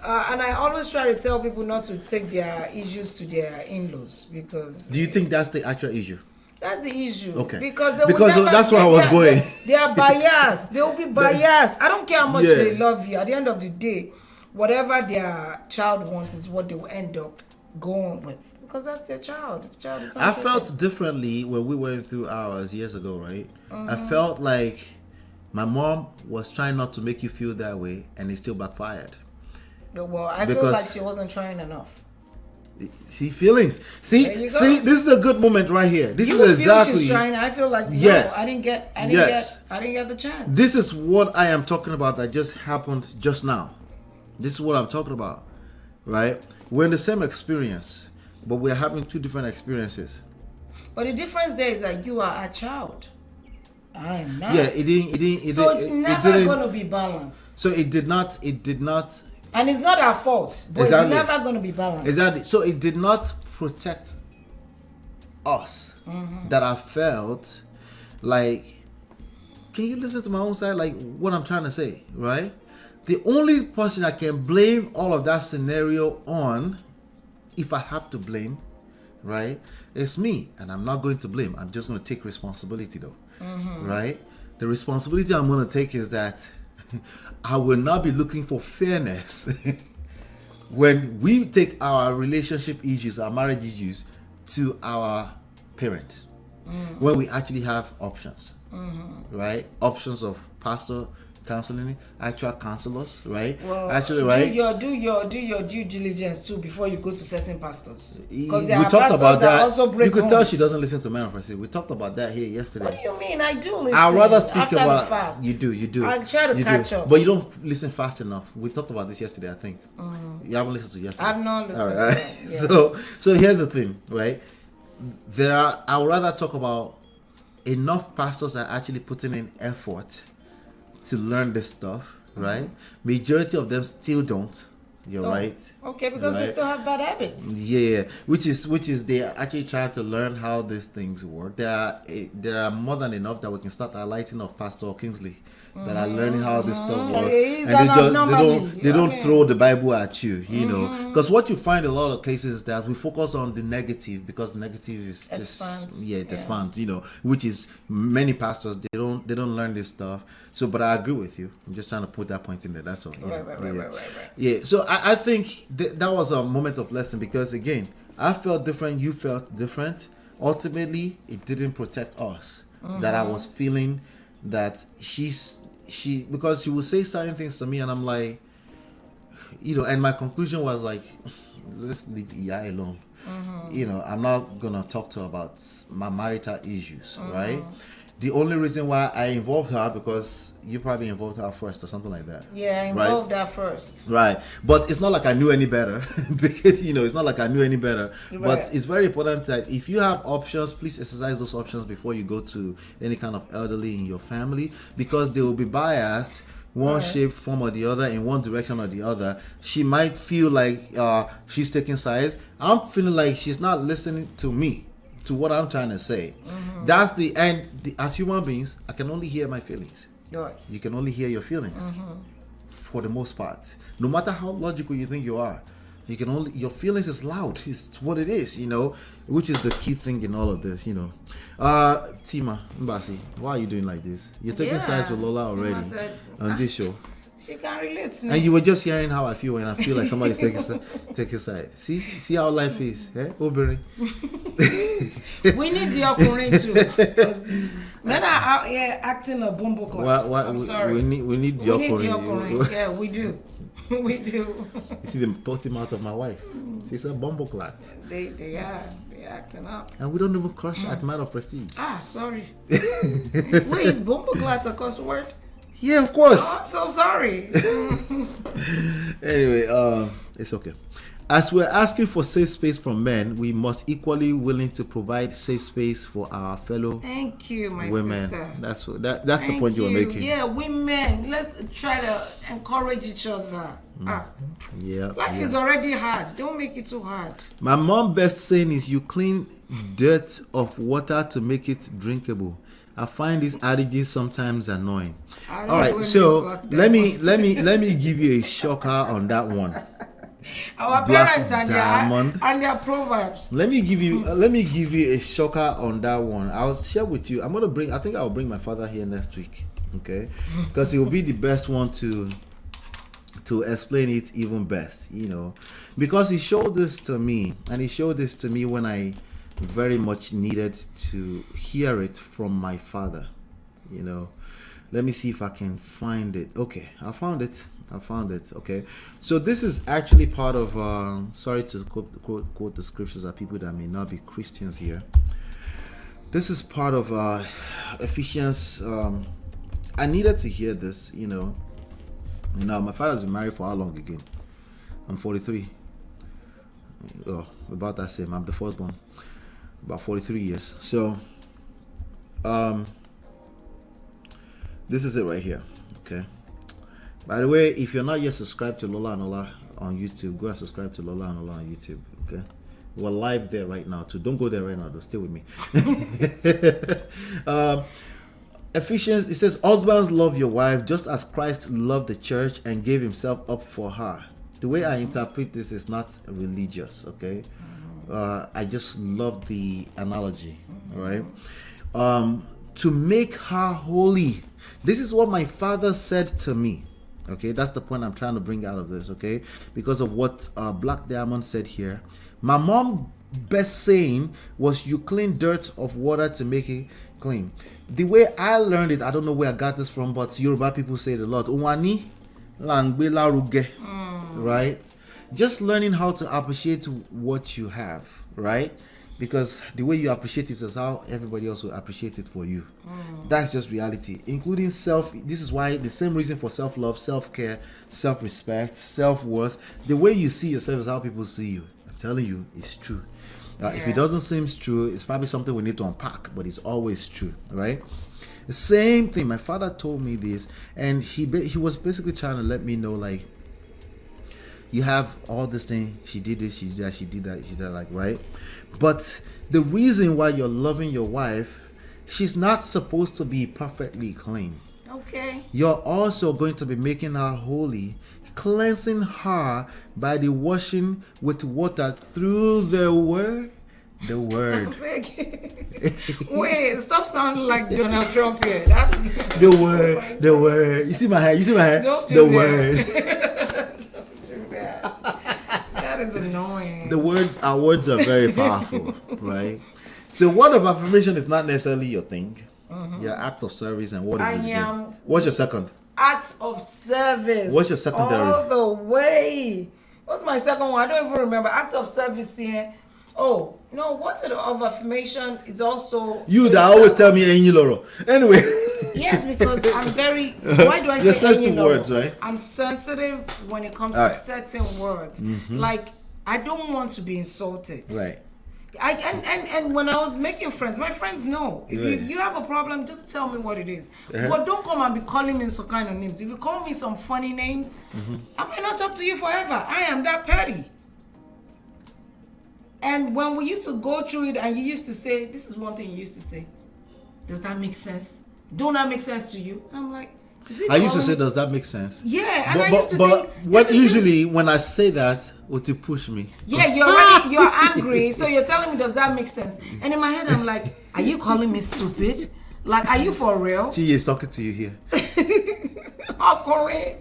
and I always try to tell people not to take their issues to their in-laws because... Do you think that's the actual issue? That's the issue. Okay. Because that's where I was going. They are biased. They will be biased. I don't care how much they love you. At the end of the day, whatever their child wants is what they will end up going with. Because that's their child. The child is not I felt differently when we went through ours years ago, right? I felt like my mom was trying not to make you feel that way, and it still backfired. Well, I feel like she wasn't trying enough. See, feelings. See, this is a good moment right here. This you is exactly. Feel she's trying. I feel like yes. No, I didn't get the chance. This is what I am talking about. That just happened just now. This is what I'm talking about, right? We're in the same experience, but we're having two different experiences. But the difference there is that you are a child. I am not. Yeah, it didn't. So it's never going to be balanced. So it did not. And it's not our fault, but exactly. It's never going to be balanced. Exactly. So it did not protect us. That I felt like, can you listen to my own side? Like what I'm trying to say, right? The only person I can blame all of that scenario on, if I have to blame, right, it's me. And I'm not going to blame. I'm just going to take responsibility though, right? The responsibility I'm going to take is that I will not be looking for fairness when we take our relationship issues, our marriage issues, to our parents. When we actually have options, right? Options of pastor counseling, actual counselors, right? Well, actually, right? Do your due diligence too before you go to certain pastors. Because we talked about that. Also break you could tell she doesn't listen to Men of Mercy. We talked about that here yesterday. What do you mean? I do listen. I'd rather speak after about the fact. You do. I try to catch up, but you don't listen fast enough. We talked about this yesterday, I think. You haven't listened to yesterday. I've not listened. All right. To that. Yeah. So here's the thing, right? I would rather talk about enough pastors are actually putting in effort to learn this stuff, right? Majority of them still don't. You're right. Okay, because they still have bad habits. Yeah, which is they are actually trying to learn how these things work. There are more than enough that we can start highlighting of Pastor Kingsley that are learning how this stuff works, and they don't throw the Bible at you, you know, because what you find in a lot of cases is that we focus on the negative because the negative is it expands, you know, which is many pastors they don't learn this stuff. So, but I agree with you. I'm just trying to put that point in there. That's all. Right. Yeah. So I think that was a moment of lesson because again, I felt different. You felt different. Ultimately, it didn't protect us. That I was feeling that because she would say certain things to me, and I'm like, you know, and my conclusion was like, let's leave Iya alone. You know, I'm not gonna talk to her about my marital issues, right? The only reason why I involved her because you probably involved her first or something like that. Yeah, I involved her first. Right. But it's not like I knew any better. Because, you know, it's not like I knew any better. Right. But it's very important that if you have options, please exercise those options before you go to any kind of elderly in your family because they will be biased one shape, form or the other, in one direction or the other. She might feel like she's taking sides. I'm feeling like she's not listening to me, to what I'm trying to say. That's the end. As human beings, I can only hear my feelings. Right. You can only hear your feelings for the most part. No matter how logical you think you are, you can only, your feelings is loud. It's what it is, you know, which is the key thing in all of this, you know. Tima Mbasi, why are you doing like this? You're taking sides with Lola already on this show. She can't relate to me. And you were just hearing how I feel when I feel like somebody's taking side. See how life is, eh? Obere. We need the Okurine too. Men are out here acting a bumble class. I'm sorry. We need the Okurine. Yeah, we do. We do. You see the potty mouth of my wife. She's a bumbleclat. They are. They're acting up. And we don't even crush at man of prestige. Sorry. Wait, is bumbleclat a cuss word? Yeah, of course. Oh, I'm so sorry. Anyway, it's okay. As we're asking for safe space from men, we must equally willing to provide safe space for our fellow Thank you, my women. sister. That's the Thank point you were making. Yeah, women, let's try to encourage each other. Yeah. Life is already hard. Don't make it too hard. My mom best saying is you clean dirt of water to make it drinkable. I find these adages sometimes annoying. All right, so let me give you a shocker on that one. Our Black parents diamond. and their proverbs. Let me give you a shocker on that one. I'll share with you. I think I'll bring my father here next week. Okay, because he will be the best one to explain it even best, because he showed this to me, and he showed this to me when I very much needed to hear it from my father. Let me see if I can find it. Okay, I found it. Okay, so this is actually part of sorry to quote the scriptures of people that may not be Christians here. This is part of Ephesians. I needed to hear this. My father's been married for how long again? I'm 43. Oh, about that same. I'm the firstborn. About 43 years. So this is it right here. Okay. By the way, if you're not yet subscribed to Lola Ola on YouTube, go and subscribe to Lola Ola on YouTube. Okay. We're live there right now too. Don't go there right now though. Stay with me. Ephesians, it says, husbands, love your wife just as Christ loved the church and gave himself up for her. The way I interpret this is not religious, okay? I just love the analogy, right? To make her holy. This is what my father said to me, okay? That's the point I'm trying to bring out of this, okay? Because of what Black Diamond said here. My mom best saying was you clean dirt of water to make it clean. The way I learned it, I don't know where I got this from, but Yoruba people say it a lot. Unwani langbe laruge, right? Just learning how to appreciate what you have, right? Because the way you appreciate it is how everybody else will appreciate it for you. That's just reality, including self. This is why the same reason for self-love, self-care, self-respect, self-worth. The way you see yourself is how people see you. I'm telling you, it's true. If it doesn't seem true, it's probably something we need to unpack, but it's always true, right? The same thing. My father told me this, and he was basically trying to let me know, like, you have all this thing. She did this, she did that, she did that, she did that, like, right? But the reason why you're loving your wife, she's not supposed to be perfectly clean. Okay. You're also going to be making her holy, cleansing her by the washing with water through the word. The word. Wait, stop sounding like Donald Trump here. That's the word. The word. You see my hair? Don't do the that. word. Don't do that. That is annoying. Our words are very powerful, right? So word of affirmation is not necessarily your thing. Your act of service, and what is it again? What's your second? Acts of service. What's your secondary? All the way. What's my second one? I don't even remember. Act of service here. Oh, no, what's it of affirmation is also... You that always tell me Enyi Loro. Anyway. Yes, because I'm very... Why do I say sensitive words, right? I'm sensitive when it comes to certain words. Like, I don't want to be insulted. Right. And when I was making friends, my friends know. If you have a problem, just tell me what it is. But don't come and be calling me some kind of names. If you call me some funny names, I might not talk to you forever. I am that petty. And when we used to go through it, and you used to say, this is one thing you used to say. Does that make sense? Don't that make sense to you? I'm like, I used to say, does that make sense? Yeah, and I used to think... But usually when I say that, would you push me? Yeah, you're angry, so you're telling me, does that make sense? And in my head, I'm like, are you calling me stupid? Like, are you for real? She is talking to you here.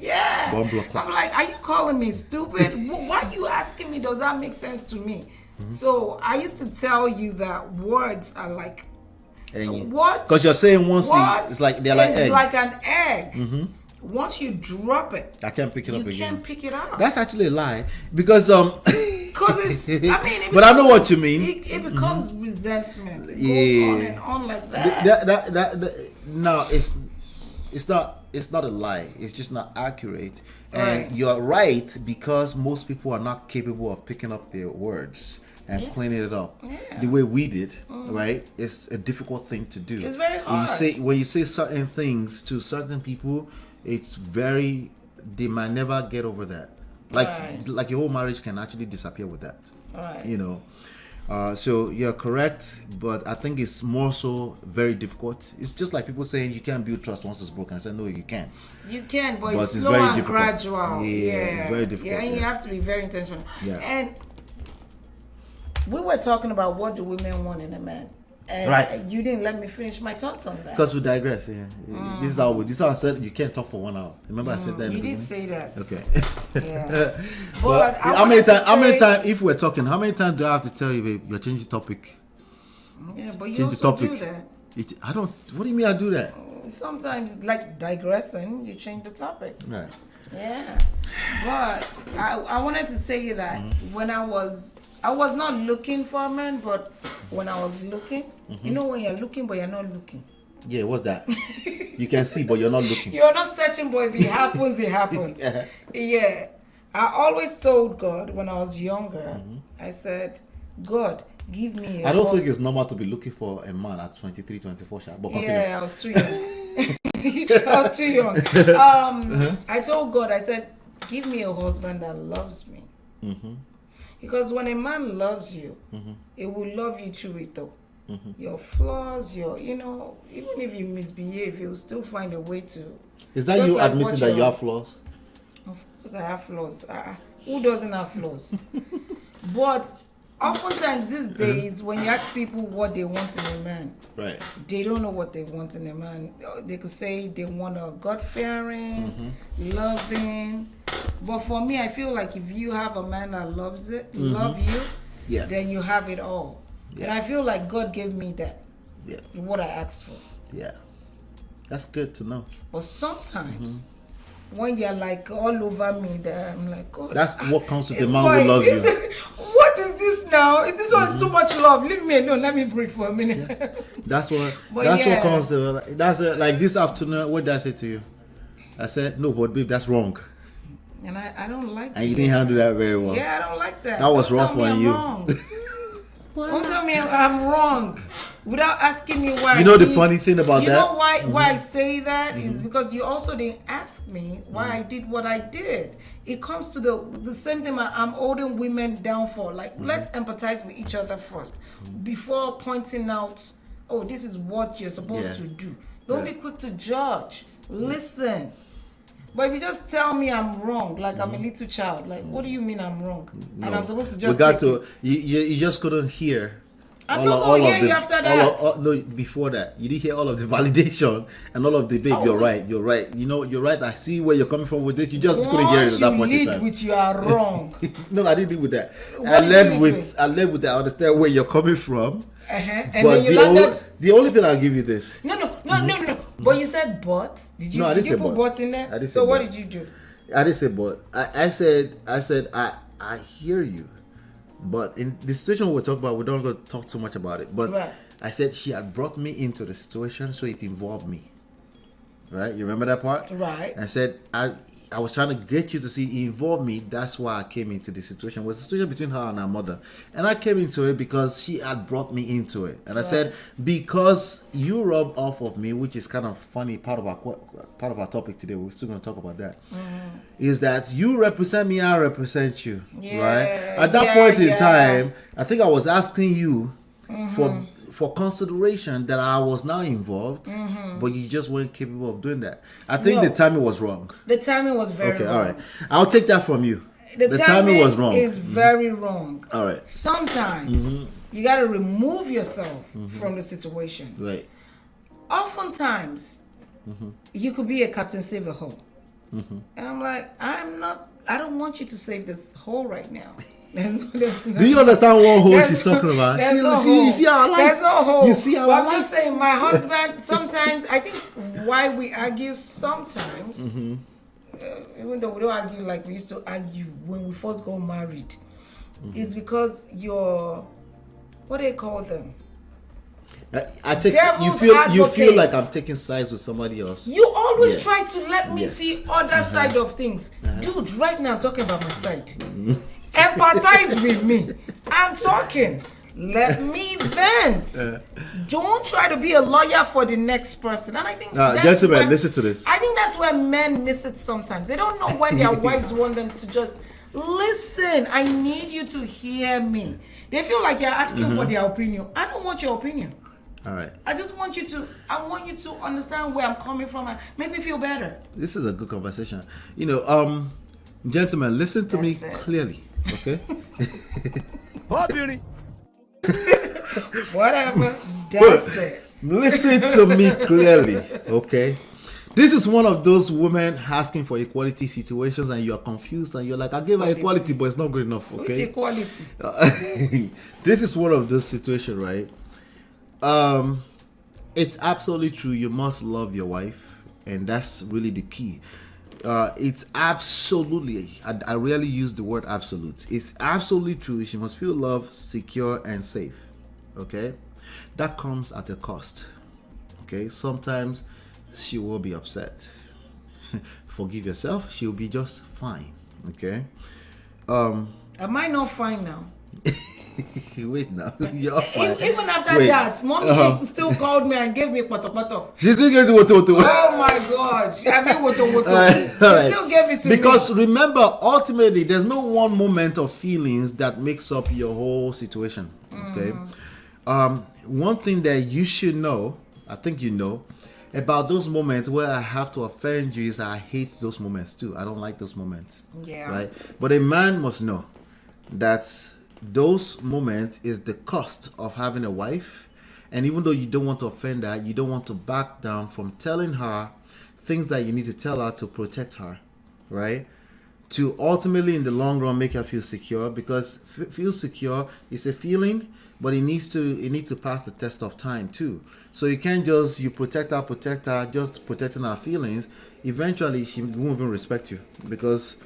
Yeah. I'm like, are you calling me stupid? Why are you asking me, does that make sense to me? So I used to tell you that words are like... What? Because you're saying one seed, it's like they're like egg. It's like an egg. once you drop it, I can't pick it up again. You can't pick it up. That's actually a lie because Because it's, I mean, but I know what you mean. It becomes resentment. It goes on and on like that. No, it's not a lie. It's just not accurate. And Right. you're right because most people are not capable of picking up their words and cleaning it up the way we did. Right? It's a difficult thing to do. It's very When hard. when you say certain things to certain people, they might never get over that. Like your whole marriage can actually disappear with that. Right. You know. So you're correct, but I think it's more so very difficult. It's just like people saying you can't build trust once it's broken. I said no, you can. You can, but it's it's slow very and difficult. gradual. Yeah, it's very difficult, Yeah, and you yeah. have to be very intentional. Yeah. And we were talking about what do women want in a man. And Right. you didn't let me finish my thoughts on that. Because we digress. Yeah. This is how I said you can't talk for 1 hour. Remember I said that. You in the did beginning? say that. Okay. Yeah. But I how many wanted to times? say- If we're talking, how many times do I have to tell you, babe? You're changing topic. Yeah, but you Change the also topic. do that. I don't. What do you mean I do that? Sometimes, like digressing, you change the topic. Right. Yeah, but I wanted to say that when I was not looking for a man, but when I was looking, you know when you're looking but you're not looking. Yeah. What's that? You can see, but you're not looking. You're not searching, but if it happens, it happens. Yeah. I always told God when I was younger, I said, God, give me a I don't husband." think it's normal to be looking for a man at 23, 24, but continue. Yeah, I was too young. I was too young. I told God, I said, give me a husband that loves me. Because when a man loves you, he will love you through it all. Your flaws, even if you misbehave, he will still find a way to. Is that Just you like admitting what that you you're- have flaws? Of course, I have flaws. Who doesn't have flaws? But oftentimes these days, when you ask people what they want in a man, Right. they don't know what they want in a man. They could say they want a God-fearing, loving. But for me, I feel like if you have a man that loves you, Yeah. then you have it all. Yeah. And I feel like God gave me that, Yeah. what I asked for. Yeah. That's good to know. But sometimes, when you're like all over me, that I'm like, God. That's what comes with the it's man my- who loves you. What is this now? Is this one too much love? Leave me alone. Let me breathe for a minute. That's what. But That's yeah. what comes to. That's like this afternoon. What did I say to you? I said no, but babe, that's wrong. And I don't like And you to didn't handle that very well. Yeah, I don't like that. That was Don't rough tell me on I'm you. wrong. Don't tell me I'm wrong without asking me why. You know the funny thing about you that? know why I say that is because you also didn't ask me why I did what I did. It comes to the same thing I'm holding women down for. Like, let's empathize with each other first before pointing out, oh, this is what you're supposed to do. Don't be quick to judge. Listen. But if you just tell me I'm wrong, like I'm a little child, like what do you mean I'm wrong? No. And I'm supposed to just We got take to. it. You just couldn't hear. I'm not gonna hear you after that. No, before that, you didn't hear all of the validation and all of the babe. Oh, You're no. right. You're right. You're right. I see where you're coming from with this. You just couldn't hear it at that point Once in you time. lead with you are wrong. No, I didn't deal with that. What I did led you lead with. with? I led with that. I understand where you're coming from. And But then you landed. the only thing I'll give you this. No. But you said but. Did you? No, I did didn't you say put but. but in there? I didn't So say what but. did you do? I didn't say but. I said I hear you, but in the situation we're talking about, we don't go talk too much about it. But Right. I said she had brought me into the situation, so it involved me. Right? You remember that part? Right. I said I was trying to get you to see it involved me. That's why I came into the situation. It was a situation between her and her mother, and I came into it because she had brought me into it. And I said, because you rub off of me, which is kind of funny. Part of our topic today. We're still going to talk about that. Is that you represent me, I represent you. Yeah, right? At that point in time, I think I was asking you for consideration that I was now involved, but you just weren't capable of doing that. I think No. the timing was wrong. The timing was very Okay, wrong. all right. I'll take that from you. The timing was wrong. Is very wrong. All right. Sometimes you got to remove yourself from the situation. Right. Oftentimes, you could be a Captain Save a Hole. And I'm like, I'm not I don't want you to save this hole right now. Do you understand what hole she's talking about? You see how I like? There's no hole. You see how but I I'm like? just saying, my husband, sometimes, I think why we argue sometimes, even though we don't argue like we used to argue when we first got married, is because you're, what do they call them? I take Devil's you advocate. feel like I'm taking sides with somebody else. You always Yeah. try to let me Yes. see other side of things. Dude, right now I'm talking about my side. Empathize with me. I'm talking. Let me vent. Don't try to be a lawyer for the next person. And I think gentlemen, where- listen to this. I think that's where men miss it sometimes. They don't know when their wives want them to just listen. I need you to hear me. They feel like you're asking for their opinion. I don't want your opinion. All right. I just want you to, understand where I'm coming from and make me feel better. This is a good conversation. You know, gentlemen, listen to me That's it. clearly, okay? Whatever. That's it. Listen to me clearly, okay? This is one of those women asking for equality situations, and you're confused, and you're like, I gave her equality, but it's not good enough, Which okay? equality? This is one of those situations, right? It's absolutely true. You must love your wife, and that's really the key. It's absolutely, I rarely use the word absolute. It's absolutely true. She must feel loved, secure, and safe. Okay? That comes at a cost. Okay? Sometimes she will be upset. Forgive yourself. She'll be just fine. Okay? Am I not fine now? Wait now. You're fine. Even after Wait. that, mommy she still called me and gave me poto. She's still going to what to. Oh my God. She had me woto. All right. She still gave it to me. Because remember, ultimately, there's no one moment of feelings that makes up your whole situation. Okay. One thing that you should know, I think you know, about those moments where I have to offend you is I hate those moments too. I don't like those moments. Yeah. Right. But a man must know that those moments is the cost of having a wife. And even though you don't want to offend her, you don't want to back down from telling her things that you need to tell her to protect her, right? To ultimately, in the long run, make her feel secure, because feel secure is a feeling, but it needs to pass the test of time too. So you can't just you protect her, just protecting her feelings. Eventually, she won't even respect you because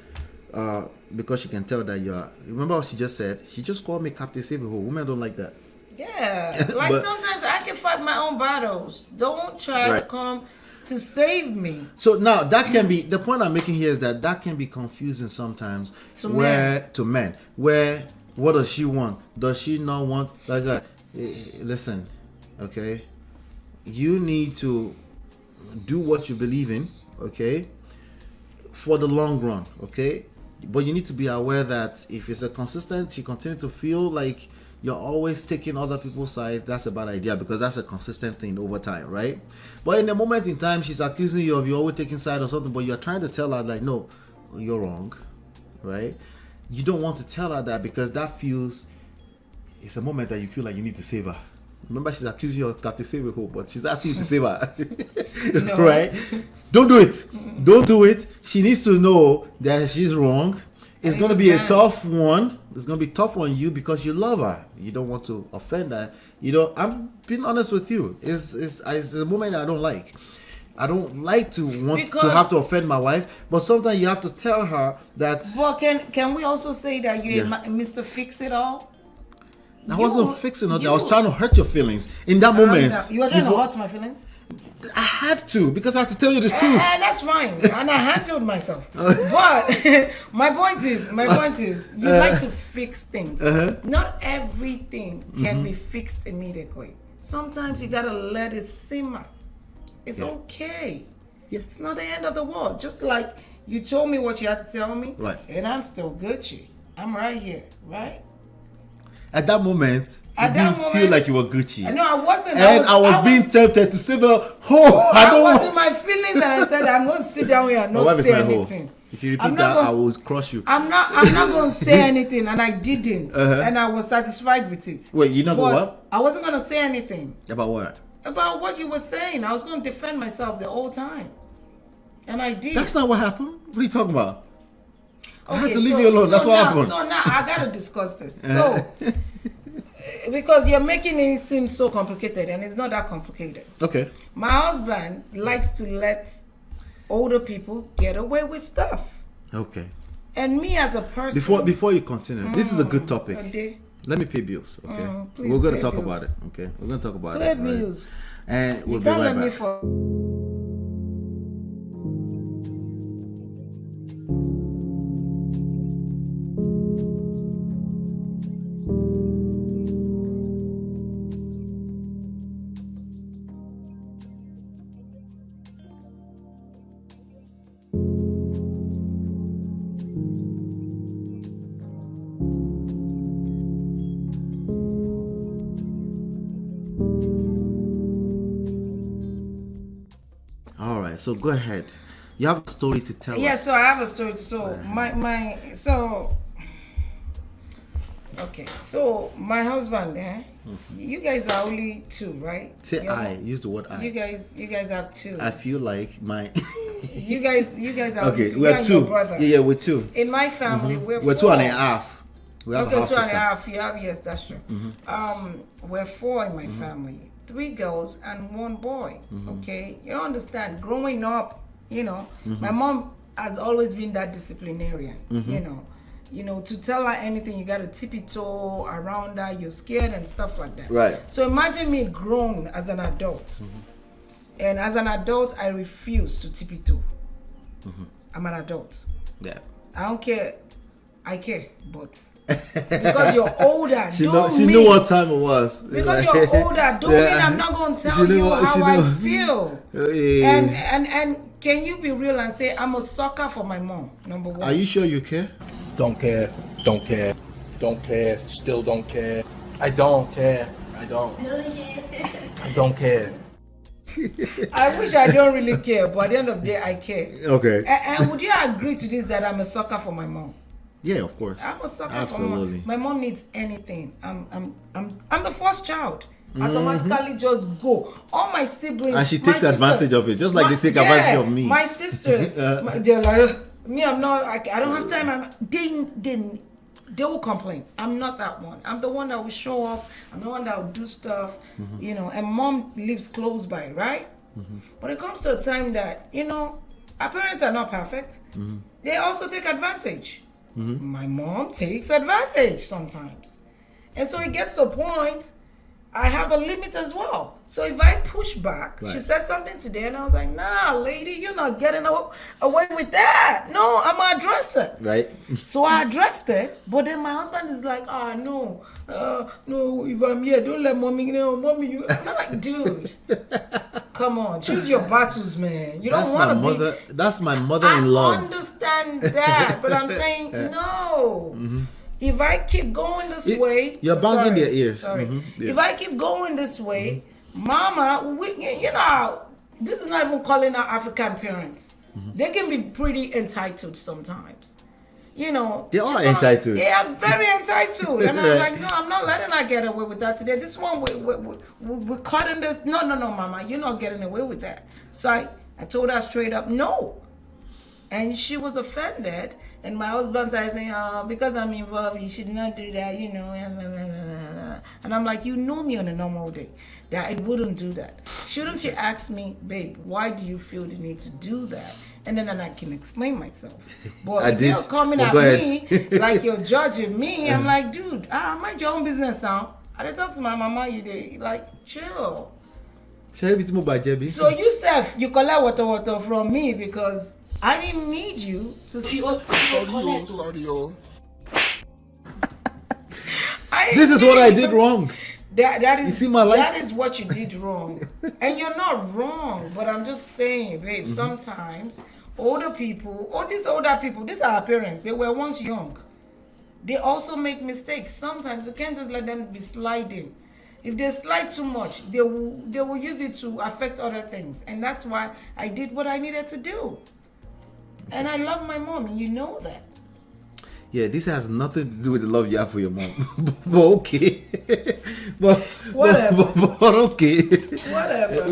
she can tell that you are. Remember what she just said? She just called me Captain Save a Hole. Women don't like that. Yeah. Like But- sometimes I can fight my own battles. Don't try to Right. come to save me. So now that can be the point I'm making here is that can be confusing sometimes to men. Where what does she want? Does she not want like that? Listen, okay? You need to do what you believe in, okay? For the long run, okay? But you need to be aware that if it's a consistent, you continue to feel like you're always taking other people's side, that's a bad idea, because that's a consistent thing over time, right? But in a moment in time, she's accusing you of you always taking side or something, but you're trying to tell her like, no, you're wrong, right? You don't want to tell her that because that feels, it's a moment that you feel like you need to save her. Remember, she's accusing you of Captain Save a Hole, but she's asking you to save her, No. right? Don't do it. Don't do it. She needs to know that she's wrong. It's going to be a tough one. It's going to be tough on you because you love her. You don't want to offend her. You know, I'm being honest with you. It's a moment I don't like. I don't like to to have to offend my wife, but sometimes you have to tell her that. Well, can we also say that you're Mr. Fix It All? I wasn't fixing it. I was trying to hurt your feelings in that moment. You were trying to hurt my feelings? I had to because I had to tell you the truth. That's fine, and I handled myself. But my point is, you like to fix things. Not everything can be fixed immediately. Sometimes you gotta let it simmer. It's okay. Yeah. It's not the end of the world. Just like you told me what you had to tell me, Right? And I'm still Gucci. I'm right here, right? At that moment, you didn't feel like you were Gucci. No, I wasn't. And I was being tempted to say, "Oh, I don't was want." in my feelings, and I said, "I'm going to sit down here and not say anything." If you repeat that, I will crush you. I'm not going to say anything, and I didn't, and I was satisfied with it. Wait, you know what? I wasn't going to say anything About what? about what you were saying. I was going to defend myself the whole time, and I did. That's not what happened. What are you talking about? I had to leave you alone. That's what happened. So now I gotta discuss this. So because you're making it seem so complicated, and it's not that complicated. Okay. My husband likes to let older people get away with stuff. Okay. And me as a person. Before you continue, this is a good topic. Let me pay bills, okay? We're going to talk about it, okay? We're going to talk about it. Pay bills. Right? And we'll You be can't right let me back. All right, so go ahead. You have a story to tell us. Yeah, so I have a story. So my husband, you guys are only two, right? Say I. Use the word I. You guys have two. I feel like my. you guys are Okay, only two. we're You two. and your brother. Yeah, we're two. In my family, we're We're 2.5. We have a half two and sister. a half. You have, yes, that's true. We're 4 in my family. 3 girls and 1 boy. Okay, you don't understand. Growing up, my mom has always been that disciplinarian. You know, to tell her anything, you got to tippy-toe around her. You're scared and stuff like that. Right. So imagine me grown as an adult, and as an adult, I refuse to tippy-toe. I'm an adult. Yeah. I don't care. I care, but because you're older, She knew what time it was. Because you're older, don't mean I'm not going to tell you how I feel. And can you be real and say I'm a sucker for my mom? Number 1. Are you sure you care? Don't care, don't care, don't care, still don't care. I don't care, I don't care. I wish I don't really care, but at the end of the day, I care. Okay. And would you agree to this that I'm a sucker for my mom? Yeah, of course. I'm a sucker Absolutely. for my mom. My mom needs anything. I'm the first child. Automatically just go. All my siblings. And she takes advantage of it, just like they take advantage of me. My sisters, they're like, me, I'm not. I don't have time. They will complain. I'm not that one. I'm the one that will show up. I'm the one that will do stuff. And mom lives close by, right? But it comes to a time that our parents are not perfect. They also take advantage. My mom takes advantage sometimes, and so it gets to a point. I have a limit as well. So if I push back, she said something today, and I was like, "Nah, lady, you're not getting away with that. No, I'm gonna address it." Right. So I addressed it, but then my husband is like, no, if I'm here, don't let mommy know. Mommy, you. I'm like, dude, come on, choose your battles, man. You don't want to be. That's my mother-in-law. I understand that, but I'm saying no. If I keep going this way, you're banging their ears. If I keep going this way, Mama, this is not even calling out African parents. They can be pretty entitled sometimes. They are entitled. They are very entitled. And I was like, no, I'm not letting her get away with that today. This one, we're cutting this. No, Mama, you're not getting away with that. So I told her straight up, no. And she was offended. And my husband started saying, because I'm involved, you should not do that, And I'm like, you know me on a normal day, that I wouldn't do that. Shouldn't you ask me, babe, why do you feel the need to do that? And then I can explain myself. But if you're coming at me like you're judging me, I'm like, dude, mind your own business now. I talk to my mama, chill. So you, Seth, you collect water from me because I didn't need you to see. Sorry. This is what I did wrong. That is. You see my life? That is what you did wrong, and you're not wrong. But I'm just saying, babe. Sometimes older people, these are our parents. They were once young. They also make mistakes. Sometimes you can't just let them be sliding. If they slide too much, they will use it to affect other things, and that's why I did what I needed to do. And I love my mom, and you know that. Yeah, this has nothing to do with the love you have for your mom. But okay. but okay. Whatever.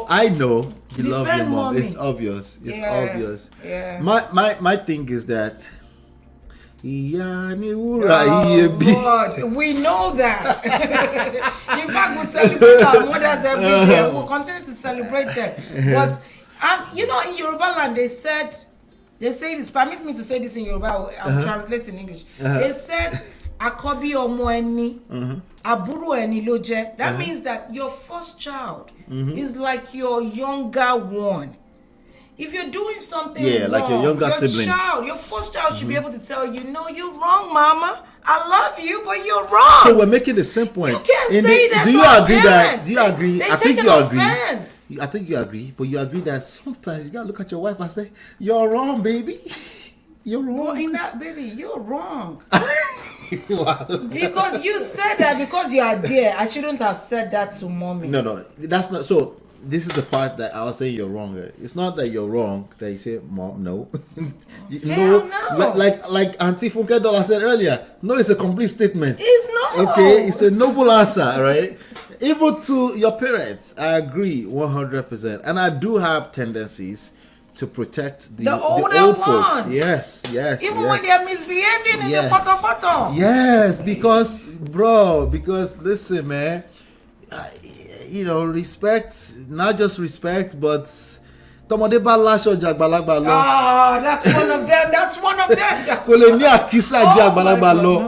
I know you love your mom. Mommy. It's obvious. It's obvious. Yeah. My thing is that Ìyá ni wúrà iyebí. God, we know that. In fact, we celebrate our mothers every year. We'll continue to celebrate them. But you know, in Yoruba land, they say this. Permit me to say this in Yoruba. I'm translating English. They said, "Akobi omo eni, aburu eni loje." That means that your first child is like your younger one. If you're doing something wrong, like your younger sibling. Your first child should be able to tell you, "No, you're wrong, Mama. I love you, but you're wrong." So we're making the same point. You can't say that. Do you agree that? Do you agree? They I think take you an agree. offense. I think you agree, but you agree that sometimes you gotta look at your wife and say, "You're wrong, baby. You're wrong." Well, in that, baby, you're wrong. Wow. Because you said that because you are there. I shouldn't have said that to mommy. No, that's not so. This is the part that I was saying you're wrong. It's not that you're wrong that you say, "Mom, no." No. Like Auntie Funke I said earlier. No, it's a complete statement. It's not. Okay, it's a noble answer, right? Even to your parents, I agree 100%, and I do have tendencies to protect the older old ones. folks. Yes. Even when they're misbehaving in the poto. Yes, because listen, man, respect, not just respect, but tọmọdé bá láṣọ jù àgbàlagbà lọ. That's one of them. That's one of them. Kò lè ní àkísà jù àgbàlagbà lọ.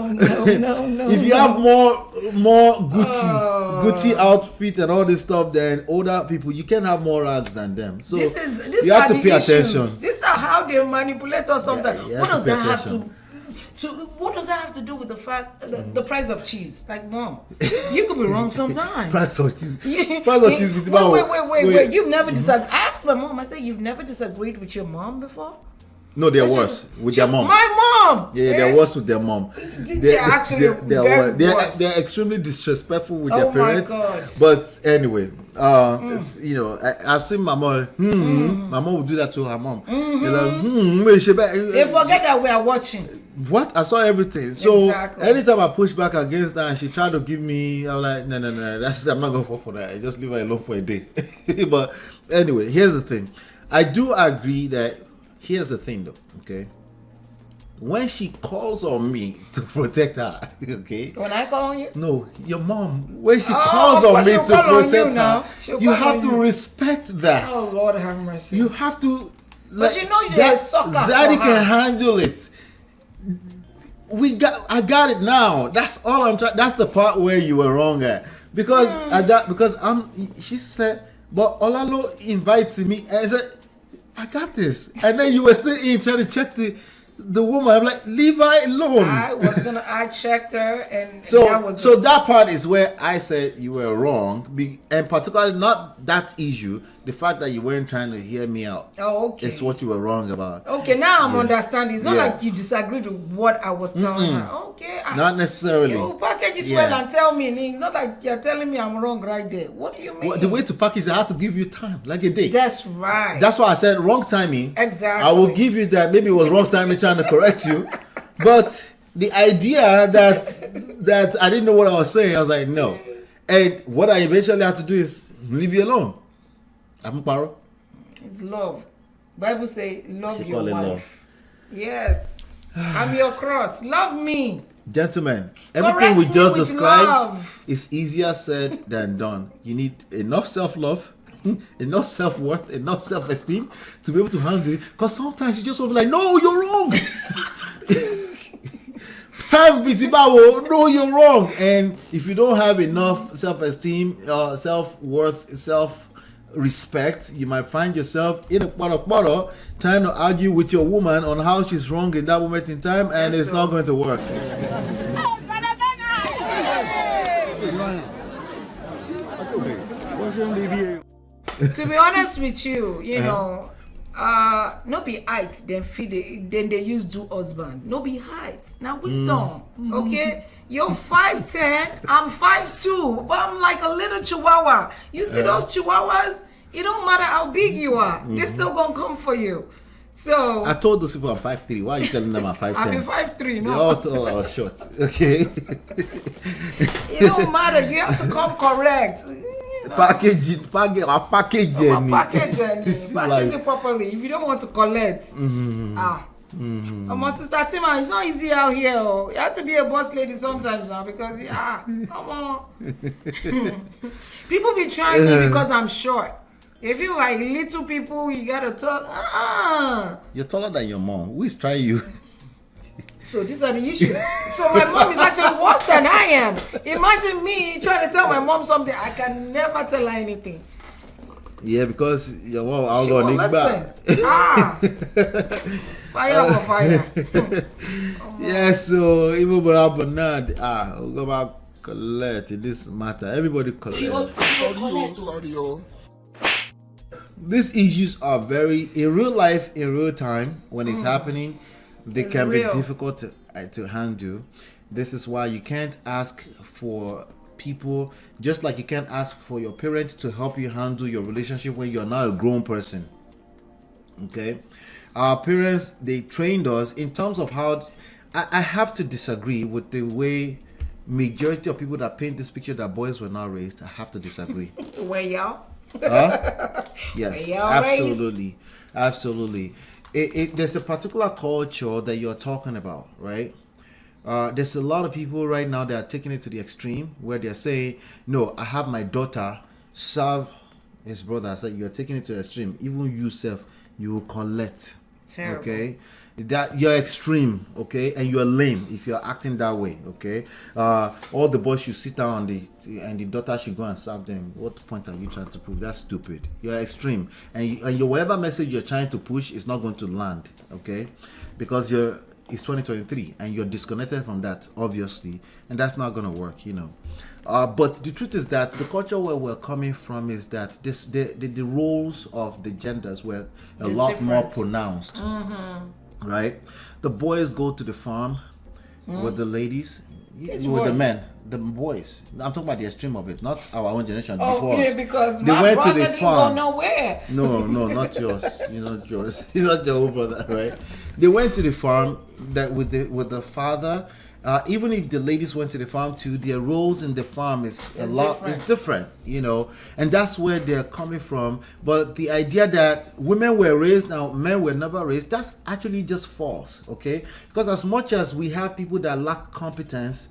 No. If you have more Gucci outfit and all this stuff than older people, you can have more rags than them. So These you have are to the pay issues. attention. These are how they manipulate us sometimes. you What have does to pay that have attention. what does that have to do with the fact the price of cheese? Like, Mom, you could be wrong sometimes. Price of cheese. Wait. You've never disagreed. I asked my mom. I said, "You've never disagreed with your mom before?" No, they're worse with their mom. My mom. Yeah, they're worse with their mom. They're actually very worse. They're extremely disrespectful with their Oh my parents. God. But anyway, I've seen my mom. My mom would do that to her mom. They're like, They forget that we are watching. What? I saw everything. So Exactly. anytime I push back against that and she tried to give me, I'm like, no. I'm not going to fall for that. I just leave her alone for a day. But anyway, here's the thing. I do agree that. Here's the thing, though. Okay. When she calls on me to protect her, okay. When I call on you? No, your mom. When she calls on me to protect her, you have to respect that. Oh Lord, have mercy. You have to. But you know you're a sucker for Zaddy her. can handle it. I got it now. That's all I'm trying. That's the part where you were wrong at. Because she said, but Olalo invited me and I said, I got this. And then you were still in trying to check the woman. I'm like, leave her alone. I checked her and So that was that part is where I said you were wrong. And particularly not that issue. The fact that you weren't trying to hear me out. Oh, okay. It's what you were wrong about. Okay, now I'm understanding. It's not Yeah. like you disagreed with what I was telling her. Okay. Not necessarily. You package it well and tell me. It's not like you're telling me I'm wrong right there. What do you mean? Well, the way to package, I have to give you time, like a day. That's right. That's why I said wrong timing. Exactly. I will give you that. Maybe it was wrong timing trying to correct you, but the idea that I didn't know what I was saying, I was like, no. And what I eventually had to do is leave you alone. I'm paro. It's love. Bible say love She your call it wife. love. Yes. I'm your cross. Love me. Gentlemen, everything Correct we me just with described love. is easier said than done. You need enough self-love, enough self-worth, enough self-esteem to be able to handle it. Because sometimes you just want to be like, no, you're wrong. Time bitibawo, no, you're wrong. And if you don't have enough self-esteem, self-worth, self-respect, you might find yourself in a poro trying to argue with your woman on how she's wrong in that moment in time, and it's not going to work. To be honest with you, you know, no be height, then they use do husband. No be height. Now wisdom. Okay? You're 5'10", I'm 5'2", but I'm like a little chihuahua. You see those chihuahuas? It don't matter how big you are, they're still gonna come for you. So I told those people I'm 5'3". Why are you telling them I'm 5'10"? I'm 5'3", They no. all tall or short. Okay. It don't matter. You have to come correct. You know, package it package like- it properly. If you don't want to collect, My sister Tima, it's not easy out here. Oh. You have to be a boss lady sometimes now because come on. People be trying me because I'm short. If you like little people, you gotta talk. You're taller than your mom. Who is trying you? So these are the issues. So my mom is actually worse than I am. Imagine me trying to tell my mom something. I can never tell her anything. Yeah, because your mom, I'll She go won't nick back. listen. Fire for fire. Yeah, so even Brother Bernard, we'll go back collect in this matter. Everybody collect. Sorry. These issues are very in real life, in real time, when it's happening, they can real. be difficult to handle. This is why you can't ask for people, just like you can't ask for your parents to help you handle your relationship when you're now a grown person. Okay, our parents, they trained us in terms of how I have to disagree with the way majority of people that paint this picture that boys were not raised. I have to disagree. Where y'all? Yes, Y'all absolutely. There's a particular culture that you're talking about, right? There's a lot of people right now that are taking it to the extreme where they're saying, no, I have my daughter serve his brother. I said, you're taking it to the extreme. Even yourself, you will collect. Terrible. Okay? That you're extreme, okay, and you're lame if you're acting that way, okay. All the boys should sit down and the daughter should go and serve them. What point are you trying to prove? That's stupid. You're extreme, and your whatever message you're trying to push is not going to land, okay, because it's 2023 and you're disconnected from that, obviously, and that's not going to work, you know. But the truth is that the culture where we're coming from is that the roles of the genders were a lot more pronounced. Right, the boys go to the farm with the ladies, with the men, the boys. I'm talking about the extreme of it, not our own generation. Before yeah, us. because They my went to brother the didn't farm. go nowhere. No, not yours. You're not yours. He's not your own brother, right? They went to the farm that with the father. Even if the ladies went to the farm too, their roles in the farm is different, you know, and that's where they're coming from. But the idea that women were raised now, men were never raised, that's actually just false, okay? Because as much as we have people that lack competency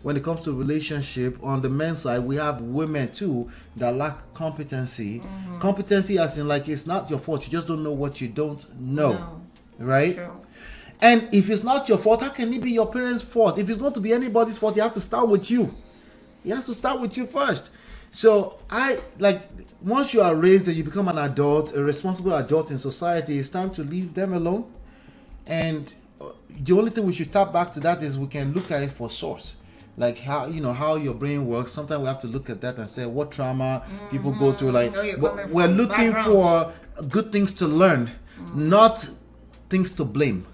when it comes to relationship on the men's side, we have women too that lack competency. Competency as in like it's not your fault, you just don't know what you don't know, right? True. And if it's not your fault, how can it be your parents' fault? If it's going to be anybody's fault, you have to start with you. It has to start with you first. So once you are raised and you become an adult, a responsible adult in society, it's time to leave them alone. And the only thing we should tap back to that is we can look at it for source. Like how your brain works. Sometimes we have to look at that and say what trauma people go through. Like we're looking for good things to learn, not things to blame.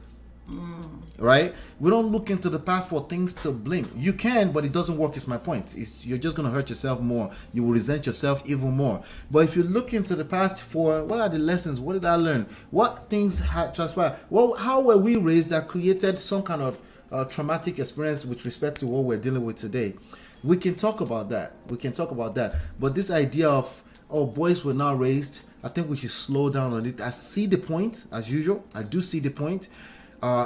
Right? We don't look into the past for things to blame. You can, but it doesn't work, is my point. You're just going to hurt yourself more. You will resent yourself even more. But if you look into the past for what are the lessons? What did I learn? What things had transpired? Well, how were we raised that created some kind of traumatic experience with respect to what we're dealing with today? We can talk about that. But this idea of, boys were not raised, I think we should slow down on it. I see the point, as usual. I do see the point.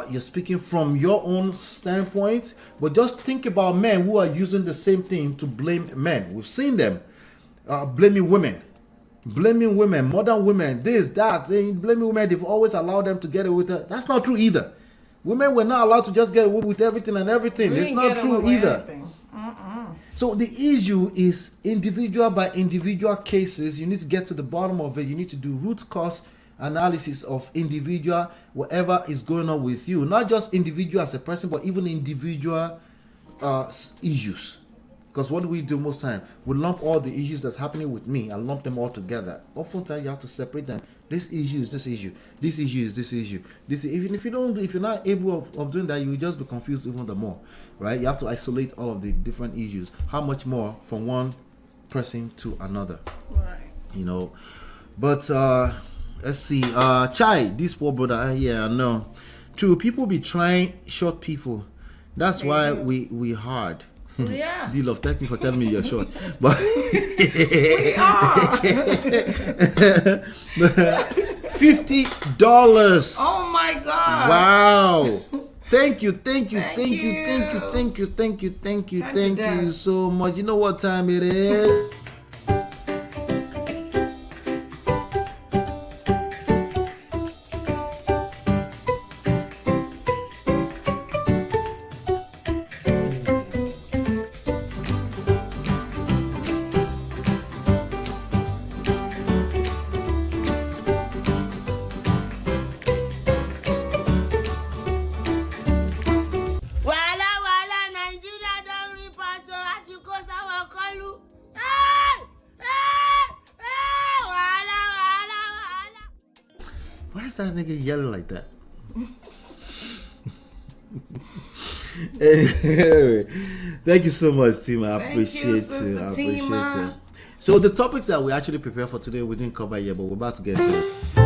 You're speaking from your own standpoint, but just think about men who are using the same thing to blame men. We've seen them blaming women, modern women, this, that. They blaming women. They've always allowed them to get away with it. That's not true either. Women were not allowed to just get away with everything and everything. It's not true either. So the issue is individual by individual cases. You need to get to the bottom of it. You need to do root cause analysis of individual, whatever is going on with you, not just individual as a person, but even individual issues. Because what do we do most time? We lump all the issues that's happening with me and lump them all together. Oftentimes you have to separate them. This issue is this issue. This issue is this issue. Even if you're not able of doing that, you will just be confused even the more, right? You have to isolate all of the different issues. How much more from one person to another, Right. you know? But let's see. Chai, this poor brother. Yeah, I know. True, people be trying short people. That's why we hard. Yeah. D-Love, thank me for telling me you're short. But We are. $50. Oh my God. Wow. Thank you, thank you, Thank thank you, you. thank you, thank you, thank you, thank you, Time to thank you dance. so much. You know what time it is? Nigeria don't report so I to go someone call you. Hey! Hey! Hey! Why is that nigga yelling like that? Anyway, thank you so much, team. I Thank you, appreciate you. Sister I appreciate Tima. you. So the topics that we actually prepared for today, we didn't cover yet, but we're about to get to it.